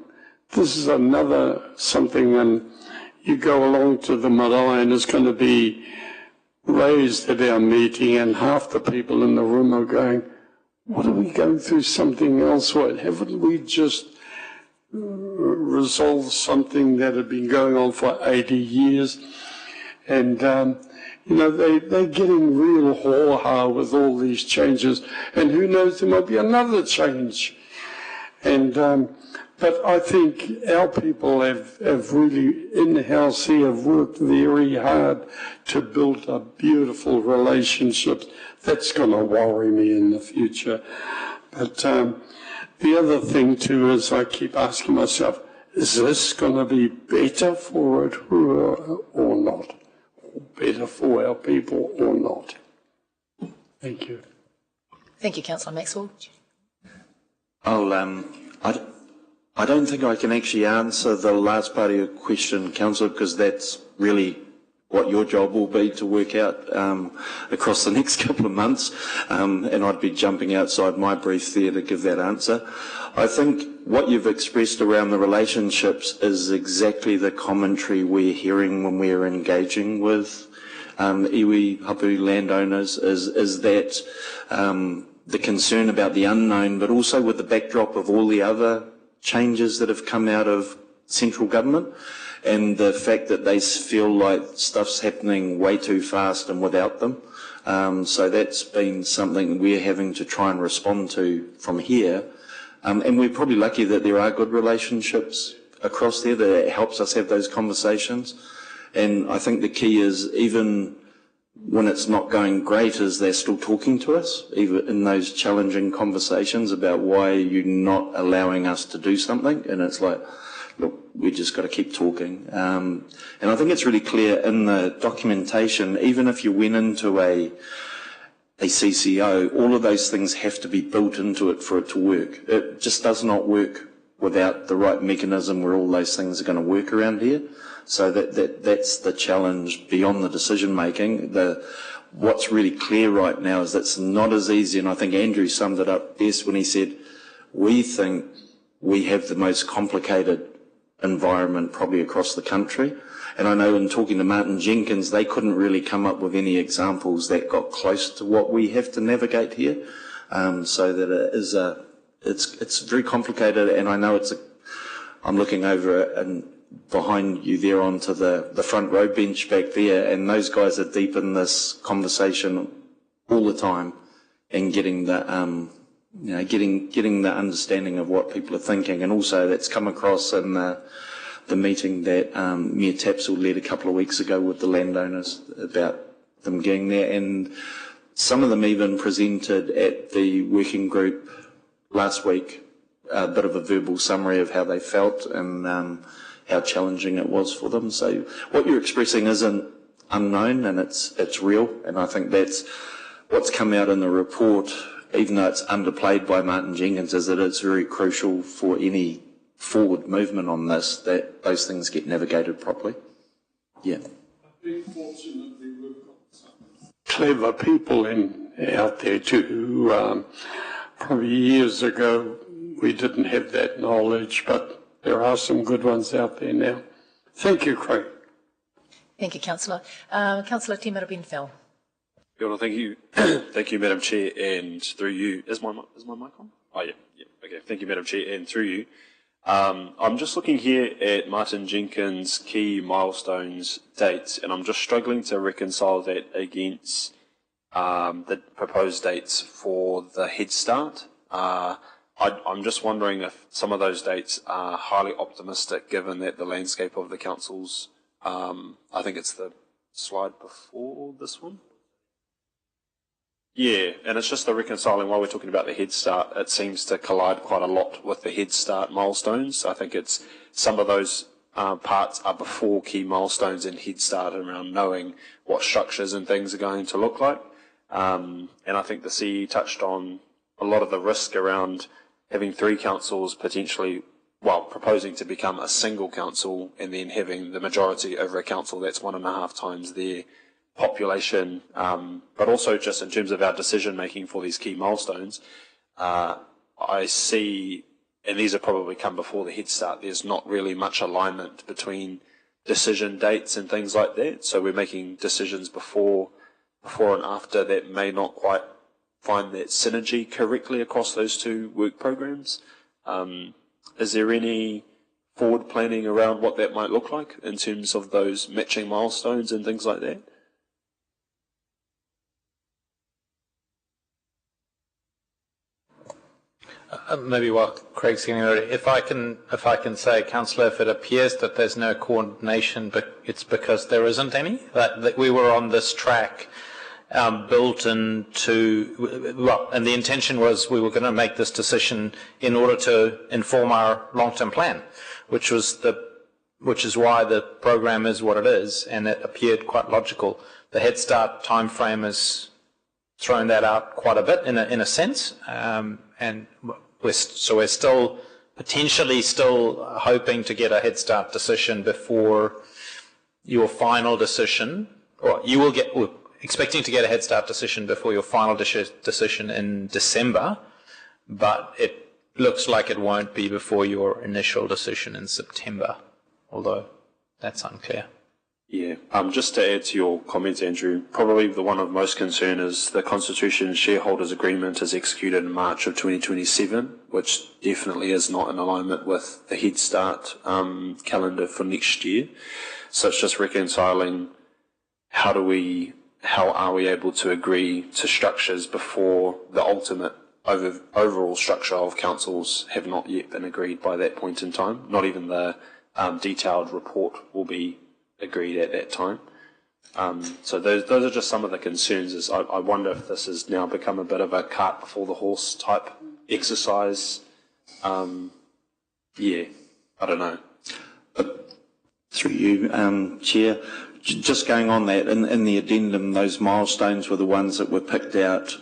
this is another something when you go along to the marae and it's going to be raised at our meeting and half the people in the room are going, what are we going through something else? What, haven't we just resolved something that had been going on for 80 years? And, you know, they're getting real haw-ha with all these changes. And who knows, there might be another change. And, but I think our people have really, in-house here, have worked very hard to build a beautiful relationship. That's going to worry me in the future. But the other thing too is I keep asking myself, is this going to be better for Rotorua or not? Or better for our people or not? Thank you. Thank you, Councillor Maxwell. I don't think I can actually answer the last part of your question, Councillor, because that's really what your job will be to work out across the next couple of months, and I'd be jumping outside my brief there to give that answer. I think what you've expressed around the relationships is exactly the commentary we're hearing when we're engaging with iwi hapu landowners, is that the concern about the unknown, but also with the backdrop of all the other changes that have come out of central government, and the fact that they feel like stuff's happening way too fast and without them. So that's been something we're having to try and respond to from here. And we're probably lucky that there are good relationships across there that helps us have those conversations. And I think the key is, even when it's not going great, is they're still talking to us, even in those challenging conversations about why are you not allowing us to do something. And it's like, look, we just got to keep talking. And I think it's really clear in the documentation, even if you went into a CCO, all of those things have to be built into it for it to work. It just does not work without the right mechanism where all those things are going to work around here. So that's the challenge beyond the decision making. What's really clear right now is that's not as easy, and I think Andrew summed it up best when he said, we think we have the most complicated environment probably across the country. And I know in talking to Martin Jenkins, they couldn't really come up with any examples that got close to what we have to navigate here. So that it is it's very complicated, and I know I'm looking over and behind you there onto the front row bench back there, and those guys are deep in this conversation all the time and getting the getting the understanding of what people are thinking. And also that's come across in the meeting that Mayor Tapsell led a couple of weeks ago with the landowners about them getting there, and some of them even presented at the working group last week a bit of a verbal summary of how they felt and how challenging it was for them. So what you're expressing isn't unknown, and it's real, and I think that's what's come out in the report, even though it's underplayed by Martin Jenkins, is that it's very crucial for any forward movement on this, that those things get navigated properly. Yeah. Fortunately, we've got some clever people out there too. Probably years ago, we didn't have that knowledge, but there are some good ones out there now. Thank you, Craig. Thank you, Councillor. Councillor Timera Benfell. Thank you. Thank you, Madam Chair, and through you. Is my mic on? Oh, yeah. Okay. Thank you, Madam Chair, and through you. I'm just looking here at Martin Jenkins' key milestones dates, and I'm just struggling to reconcile that against the proposed dates for the Head Start. I'm just wondering if some of those dates are highly optimistic, given that the landscape of the councils, I think it's the slide before this one. Yeah, and it's just the reconciling. While we're talking about the Head Start, it seems to collide quite a lot with the Head Start milestones. I think it's some of those parts are before key milestones in Head Start around knowing what structures and things are going to look like. And I think the CE touched on a lot of the risk around having three councils potentially, proposing to become a single council and then having the majority over a council that's 1.5 times their population, but also just in terms of our decision making for these key milestones, I see, and these have probably come before the Head Start, there's not really much alignment between decision dates and things like that. So we're making decisions before and after that may not quite find that synergy correctly across those two work programs. Is there any forward planning around what that might look like in terms of those matching milestones and things like that? Maybe while Craig's getting ready, if I can say, Councillor, if it appears that there's no coordination, but it's because there isn't any. That we were on this track built into, and the intention was we were going to make this decision in order to inform our long-term plan, which is why the program is what it is, and it appeared quite logical. The Head Start timeframe has thrown that out quite a bit in a sense, and we're still potentially hoping to get a Head Start decision before your final decision, or we're expecting to get a Head Start decision before your final decision in December, but it looks like it won't be before your initial decision in September, although that's unclear. Yeah, just to add to your comments, Andrew, probably the one of most concern is the Constitution Shareholders Agreement is executed in March of 2027, which definitely is not in alignment with the Head Start calendar for next year. So it's just reconciling how do we how are we able to agree to structures before the ultimate overall structure of councils have not yet been agreed by that point in time? Not even the detailed report will be agreed at that time. So those are just some of the concerns. Is I wonder if this has now become a bit of a cart before the horse type exercise. Yeah, I don't know. Through you, Chair, just going on that, in the addendum, those milestones were the ones that were picked out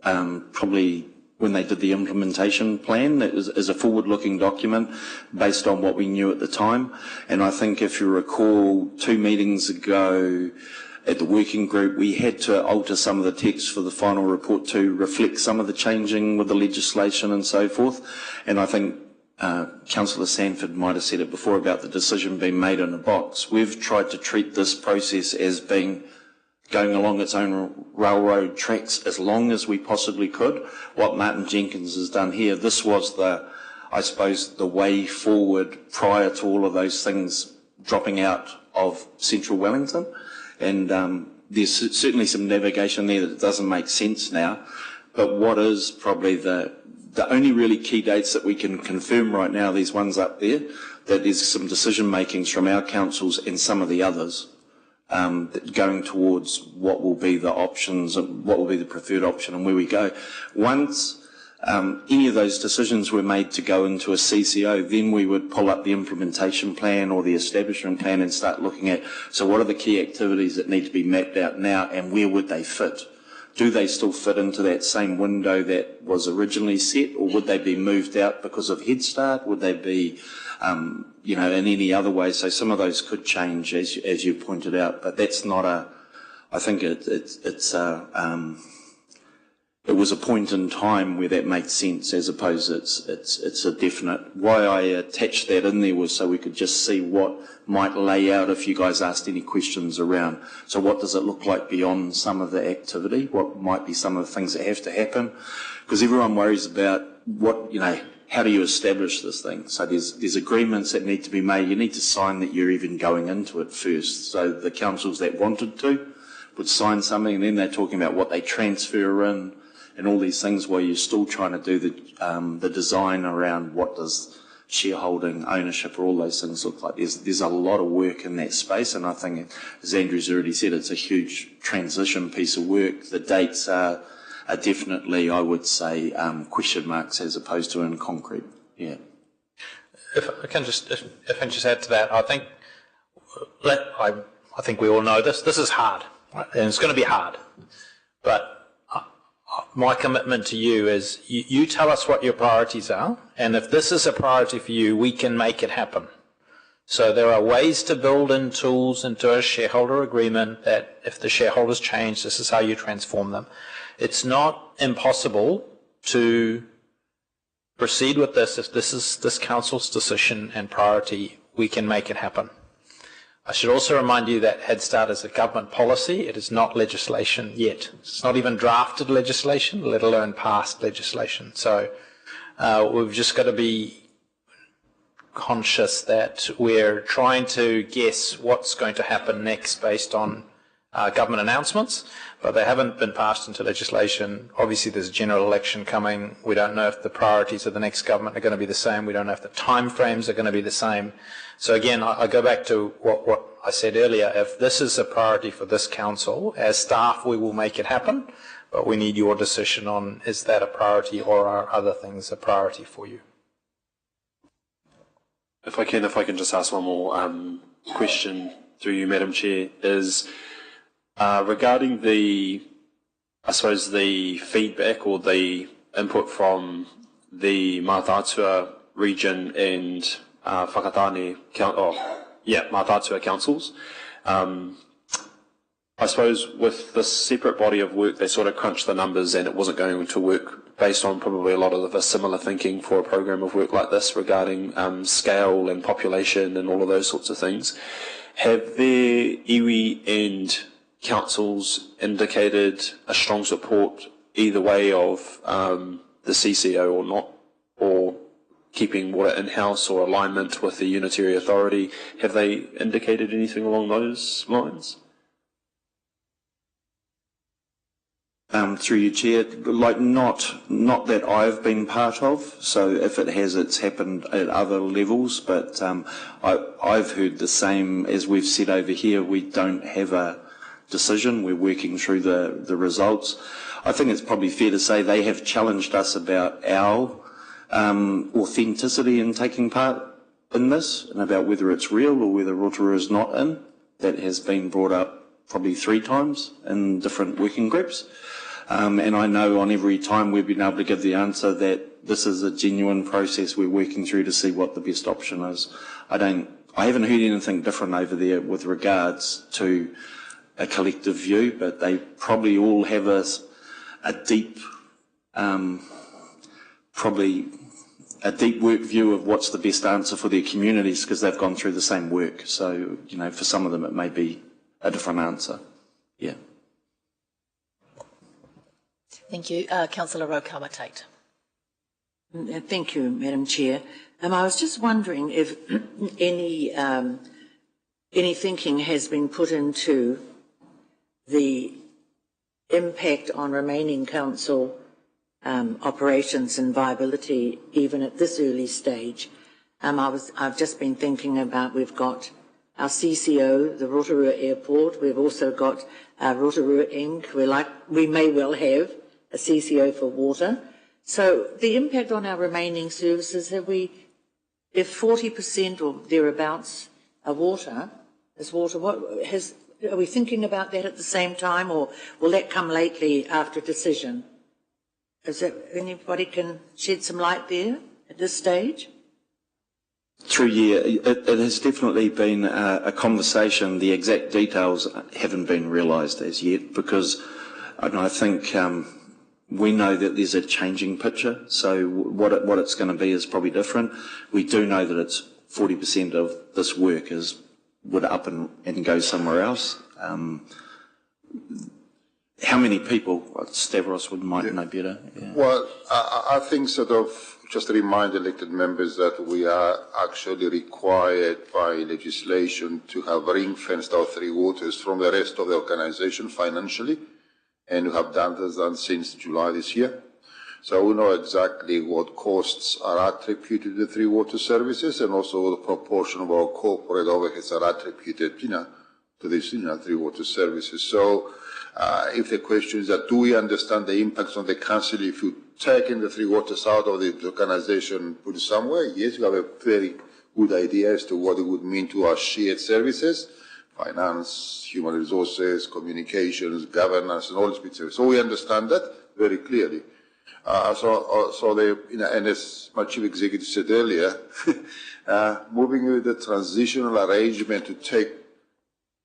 probably when they did the implementation plan. It is a forward-looking document based on what we knew at the time. And I think if you recall 2 meetings ago at the working group, we had to alter some of the text for the final report to reflect some of the changing with the legislation and so forth. And I think Councillor Sanford might have said it before about the decision being made in a box. We've tried to treat this process as being going along its own railroad tracks as long as we possibly could. What Martin Jenkins has done here, this was I suppose, the way forward prior to all of those things dropping out of central Wellington. And there's certainly some navigation there that doesn't make sense now. But what is probably the only really key dates that we can confirm right now, these ones up there, that there's some decision makings from our councils and some of the others going towards what will be the options and what will be the preferred option and where we go. Once any of those decisions were made to go into a CCO, then we would pull up the implementation plan or the establishment plan and start looking at, so what are the key activities that need to be mapped out now and where would they fit? Do they still fit into that same window that was originally set, or would they be moved out because of Head Start? Would they be, in any other way? So some of those could change, as you pointed out, but that's not I think it was a point in time where that made sense, as opposed it's a definite. Why I attached that in there was so we could just see what might lay out if you guys asked any questions around. So what does it look like beyond some of the activity? What might be some of the things that have to happen? Because everyone worries about how do you establish this thing? So there's agreements that need to be made. You need to sign that you're even going into it first. So the councils that wanted to would sign something, and then they're talking about what they transfer in and all these things while you're still trying to do the design around what does shareholding, ownership, or all those things look like. There's a lot of work in that space, and I think, as Andrew's already said, it's a huge transition piece of work. The dates are definitely, I would say, question marks as opposed to in concrete. Yeah. If I can just add to that, I think we all know this. This is hard, right? And it's going to be hard. But my commitment to you is you tell us what your priorities are, and if this is a priority for you, we can make it happen. So there are ways to build in tools into a shareholder agreement that if the shareholders change, this is how you transform them. It's not impossible to proceed with this. If this is this council's decision and priority, we can make it happen. I should also remind you that Head Start is a government policy. It is not legislation yet. It's not even drafted legislation, let alone passed legislation. So we've just got to be conscious that we're trying to guess what's going to happen next based on government announcements, but they haven't been passed into legislation. Obviously, there's a general election coming. We don't know if the priorities of the next government are going to be the same. We don't know if the timeframes are going to be the same. So again, I go back to what I said earlier. If this is a priority for this council, as staff, we will make it happen, but we need your decision on is that a priority or are other things a priority for you? If I can just ask one more question through you, Madam Chair, is regarding the feedback or the input from the Mātātua region and Whakatane, Mātātua councils. I suppose with this separate body of work, they sort of crunched the numbers and it wasn't going to work based on probably a lot of the similar thinking for a program of work like this regarding scale and population and all of those sorts of things. Have their iwi and councils indicated a strong support either way of the CCO or not, or keeping water in-house or alignment with the unitary authority? Have they indicated anything along those lines? through your chair, like not that I've been part of. So if it has, it's happened at other levels. But I've heard the same as we've said over here. We don't have a decision. We're working through the results. I think it's probably fair to say they have challenged us about our authenticity in taking part in this, and about whether it's real or whether Rotorua is not in. That has been brought up probably 3 times in different working groups. And I know on every time we've been able to give the answer that this is a genuine process we're working through to see what the best option is. I haven't heard anything different over there with regards to a collective view, but they probably all have a deep work view of what's the best answer for their communities, because they've gone through the same work. So, for some of them it may be a different answer. Yeah. Thank you. Councillor Rokama-Tate. Thank you, Madam Chair. I was just wondering if any thinking has been put into the impact on remaining council operations and viability, even at this early stage. I've just been thinking about, we've got our CCO, the Rotorua Airport. We've also got Rotorua Inc. We may well have a CCO for water. So the impact on our remaining services, if 40% or thereabouts are water, are we thinking about that at the same time, or will that come lately after decision? Is that, anybody can shed some light there at this stage? It has definitely been a conversation. The exact details haven't been realised as yet, because I think we know that there's a changing picture, so what it's going to be is probably different. We do know that it's 40% of this work would up and go somewhere else. How many people? Stavros might know better. Yeah. Well, I think just to remind elected members that we are actually required by legislation to have ring-fenced our 3 waters from the rest of the organisation financially, and we have done this since July this year. So we know exactly what costs are attributed to the 3 water services, and also the proportion of our corporate overheads are attributed, to these 3 water services. So if the question is that, do we understand the impacts on the council if you taking the 3 waters out of the organisation, put it somewhere? Yes, we have a very good idea as to what it would mean to our shared services, finance, human resources, communications, governance, and all these bits. So we understand that very clearly. And as my chief executive said earlier, moving with the transitional arrangement to take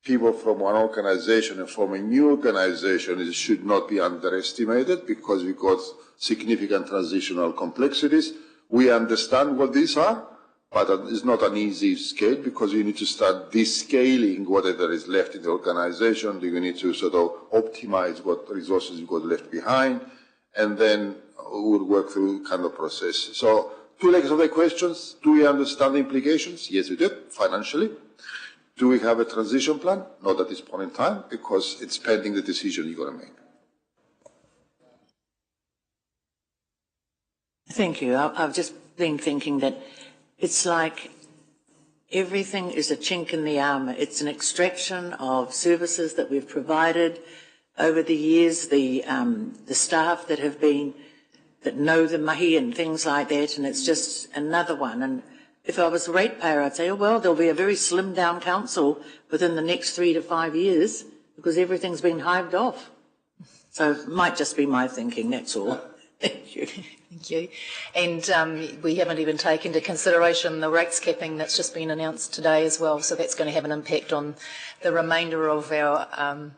people from one organisation and form a new organisation should not be underestimated, because we've got significant transitional complexities. We understand what these are, but it's not an easy scale, because you need to start descaling whatever is left in the organisation. You need to sort of optimise what resources you've got left behind, and then we'll work through kind of process. So 2 legs of the questions. Do we understand the implications? Yes, we do, financially. Do we have a transition plan? Not at this point in time, because it's pending the decision you're going to make. Thank you. I've just been thinking that it's like everything is a chink in the armour. It's an extraction of services that we've provided over the years, the staff that know the mahi and things like that, and it's just another one. And if I was a ratepayer, I'd say, oh, well, there'll be a very slimmed down council within the next 3 to 5 years, because everything's been hived off. So it might just be my thinking, that's all. Thank you. Thank you. And we haven't even taken into consideration the rates capping that's just been announced today as well, so that's going to have an impact on the remainder of our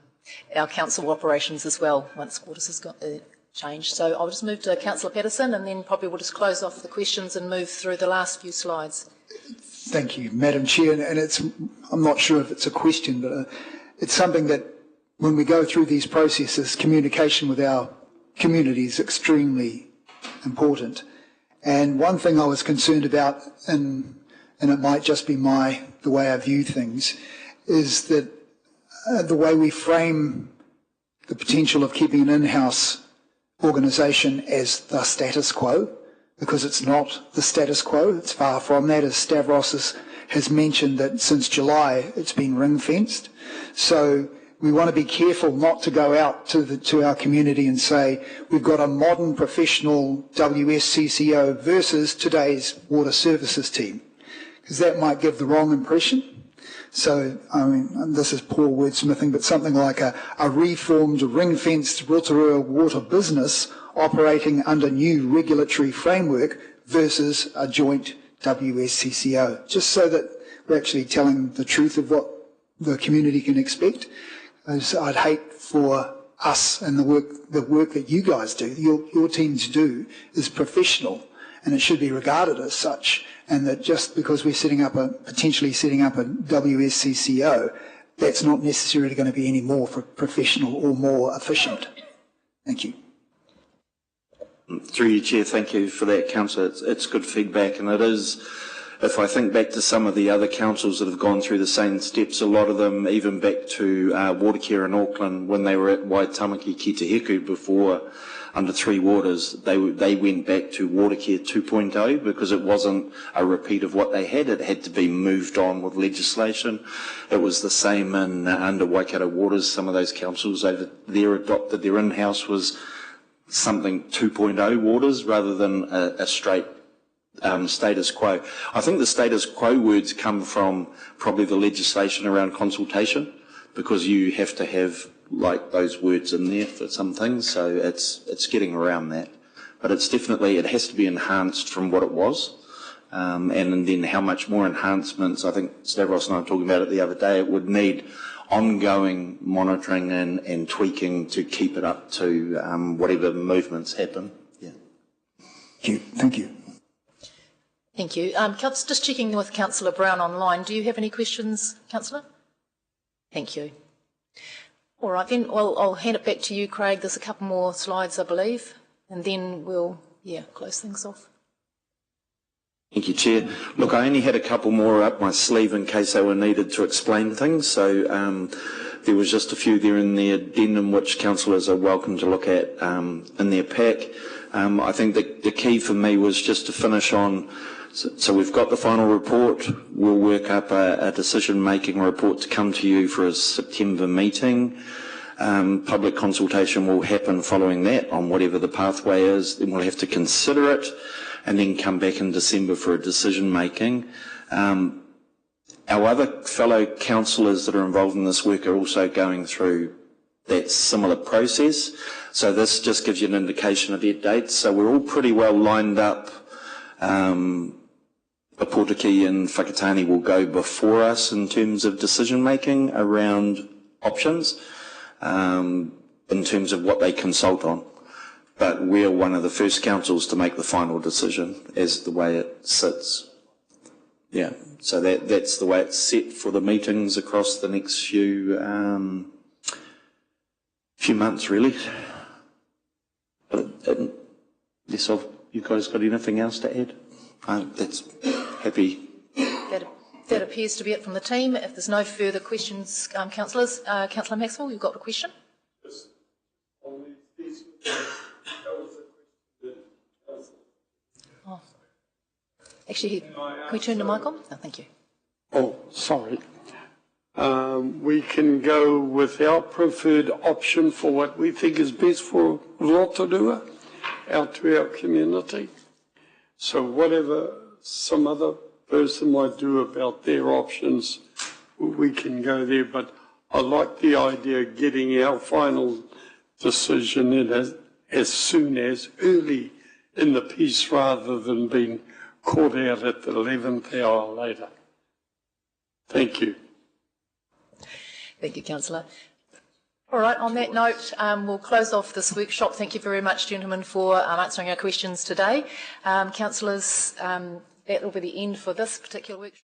council operations as well, once Waters has got changed. So I'll just move to Councillor Patterson, and then probably we'll just close off the questions and move through the last few slides. Thank you, Madam Chair. And I'm not sure if it's a question, but it's something that when we go through these processes, communication with our community is extremely important. And one thing I was concerned about, and it might just be the way I view things, is that the way we frame the potential of keeping an in-house organisation as the status quo, because it's not the status quo. It's far from that, as Stavros has mentioned that since July it's been ring-fenced. So we want to be careful not to go out to our community and say we've got a modern professional WSCCO versus today's water services team, because that might give the wrong impression. So, I mean, this is poor wordsmithing, but something like a reformed, ring-fenced Rotorua water business operating under new regulatory framework versus a joint WSCCO, just so that we're actually telling the truth of what the community can expect. I'd hate for us and the work that you guys do, your teams do, is professional, and it should be regarded as such. And that just because we're potentially setting up a WSCCO, that's not necessarily going to be any more professional or more efficient. Thank you. Through you, Chair, thank you for that, Councillor. It's good feedback, and it is, if I think back to some of the other councils that have gone through the same steps, a lot of them, even back to Watercare in Auckland, when they were at Waitamaki ki te Heku before, under Three Waters, they went back to Watercare 2.0 because it wasn't a repeat of what they had. It had to be moved on with legislation. It was the same in under Waikato Waters. Some of those councils over there adopted their in-house was something 2.0 waters rather than a straight status quo. I think the status quo words come from probably the legislation around consultation, because you have to have like those words in there for some things, so it's getting around that. But it's definitely, it has to be enhanced from what it was, and then how much more enhancements. I think Stavros and I were talking about it the other day. It would need ongoing monitoring and tweaking to keep it up to whatever movements happen. Yeah. Thank you. Thank you. Just checking with Councillor Brown online. Do you have any questions, Councillor? Thank you. All right, then I'll hand it back to you, Craig. There's a couple more slides, I believe, and then we'll, close things off. Thank you, Chair. Look, I only had a couple more up my sleeve in case they were needed to explain things. So there was just a few there in the addendum which councillors are welcome to look at in their pack. I think the key for me was just to finish on, so we've got the final report. We'll work up a decision-making report to come to you for a September meeting. Public consultation will happen following that on whatever the pathway is. Then we'll have to consider it and then come back in December for a decision-making. Our other fellow councillors that are involved in this work are also going through that similar process. So this just gives you an indication of their dates. So we're all pretty well lined up. Portuguese and Whakatane will go before us in terms of decision-making around options, in terms of what they consult on. But we're one of the first councils to make the final decision as the way it sits. Yeah, so that's the way it's set for the meetings across the next few months, really. Yes, you guys got anything else to add? That's happy. That appears to be it from the team. If there's no further questions, councillors, Councillor Maxwell, you've got a question? Yes. Oh. Actually, can we turn the mic on? No, thank you. Oh, sorry. We can go with our preferred option for what we think is best for Rotorua, out to our community. So whatever some other person might do about their options, we can go there. But I like the idea of getting our final decision in as soon as early in the piece rather than being caught out at the 11th hour later. Thank you. Thank you, Councillor. All right, on that note, we'll close off this workshop. Thank you very much, gentlemen, for answering our questions today. Councillors, that will be the end for this particular workshop.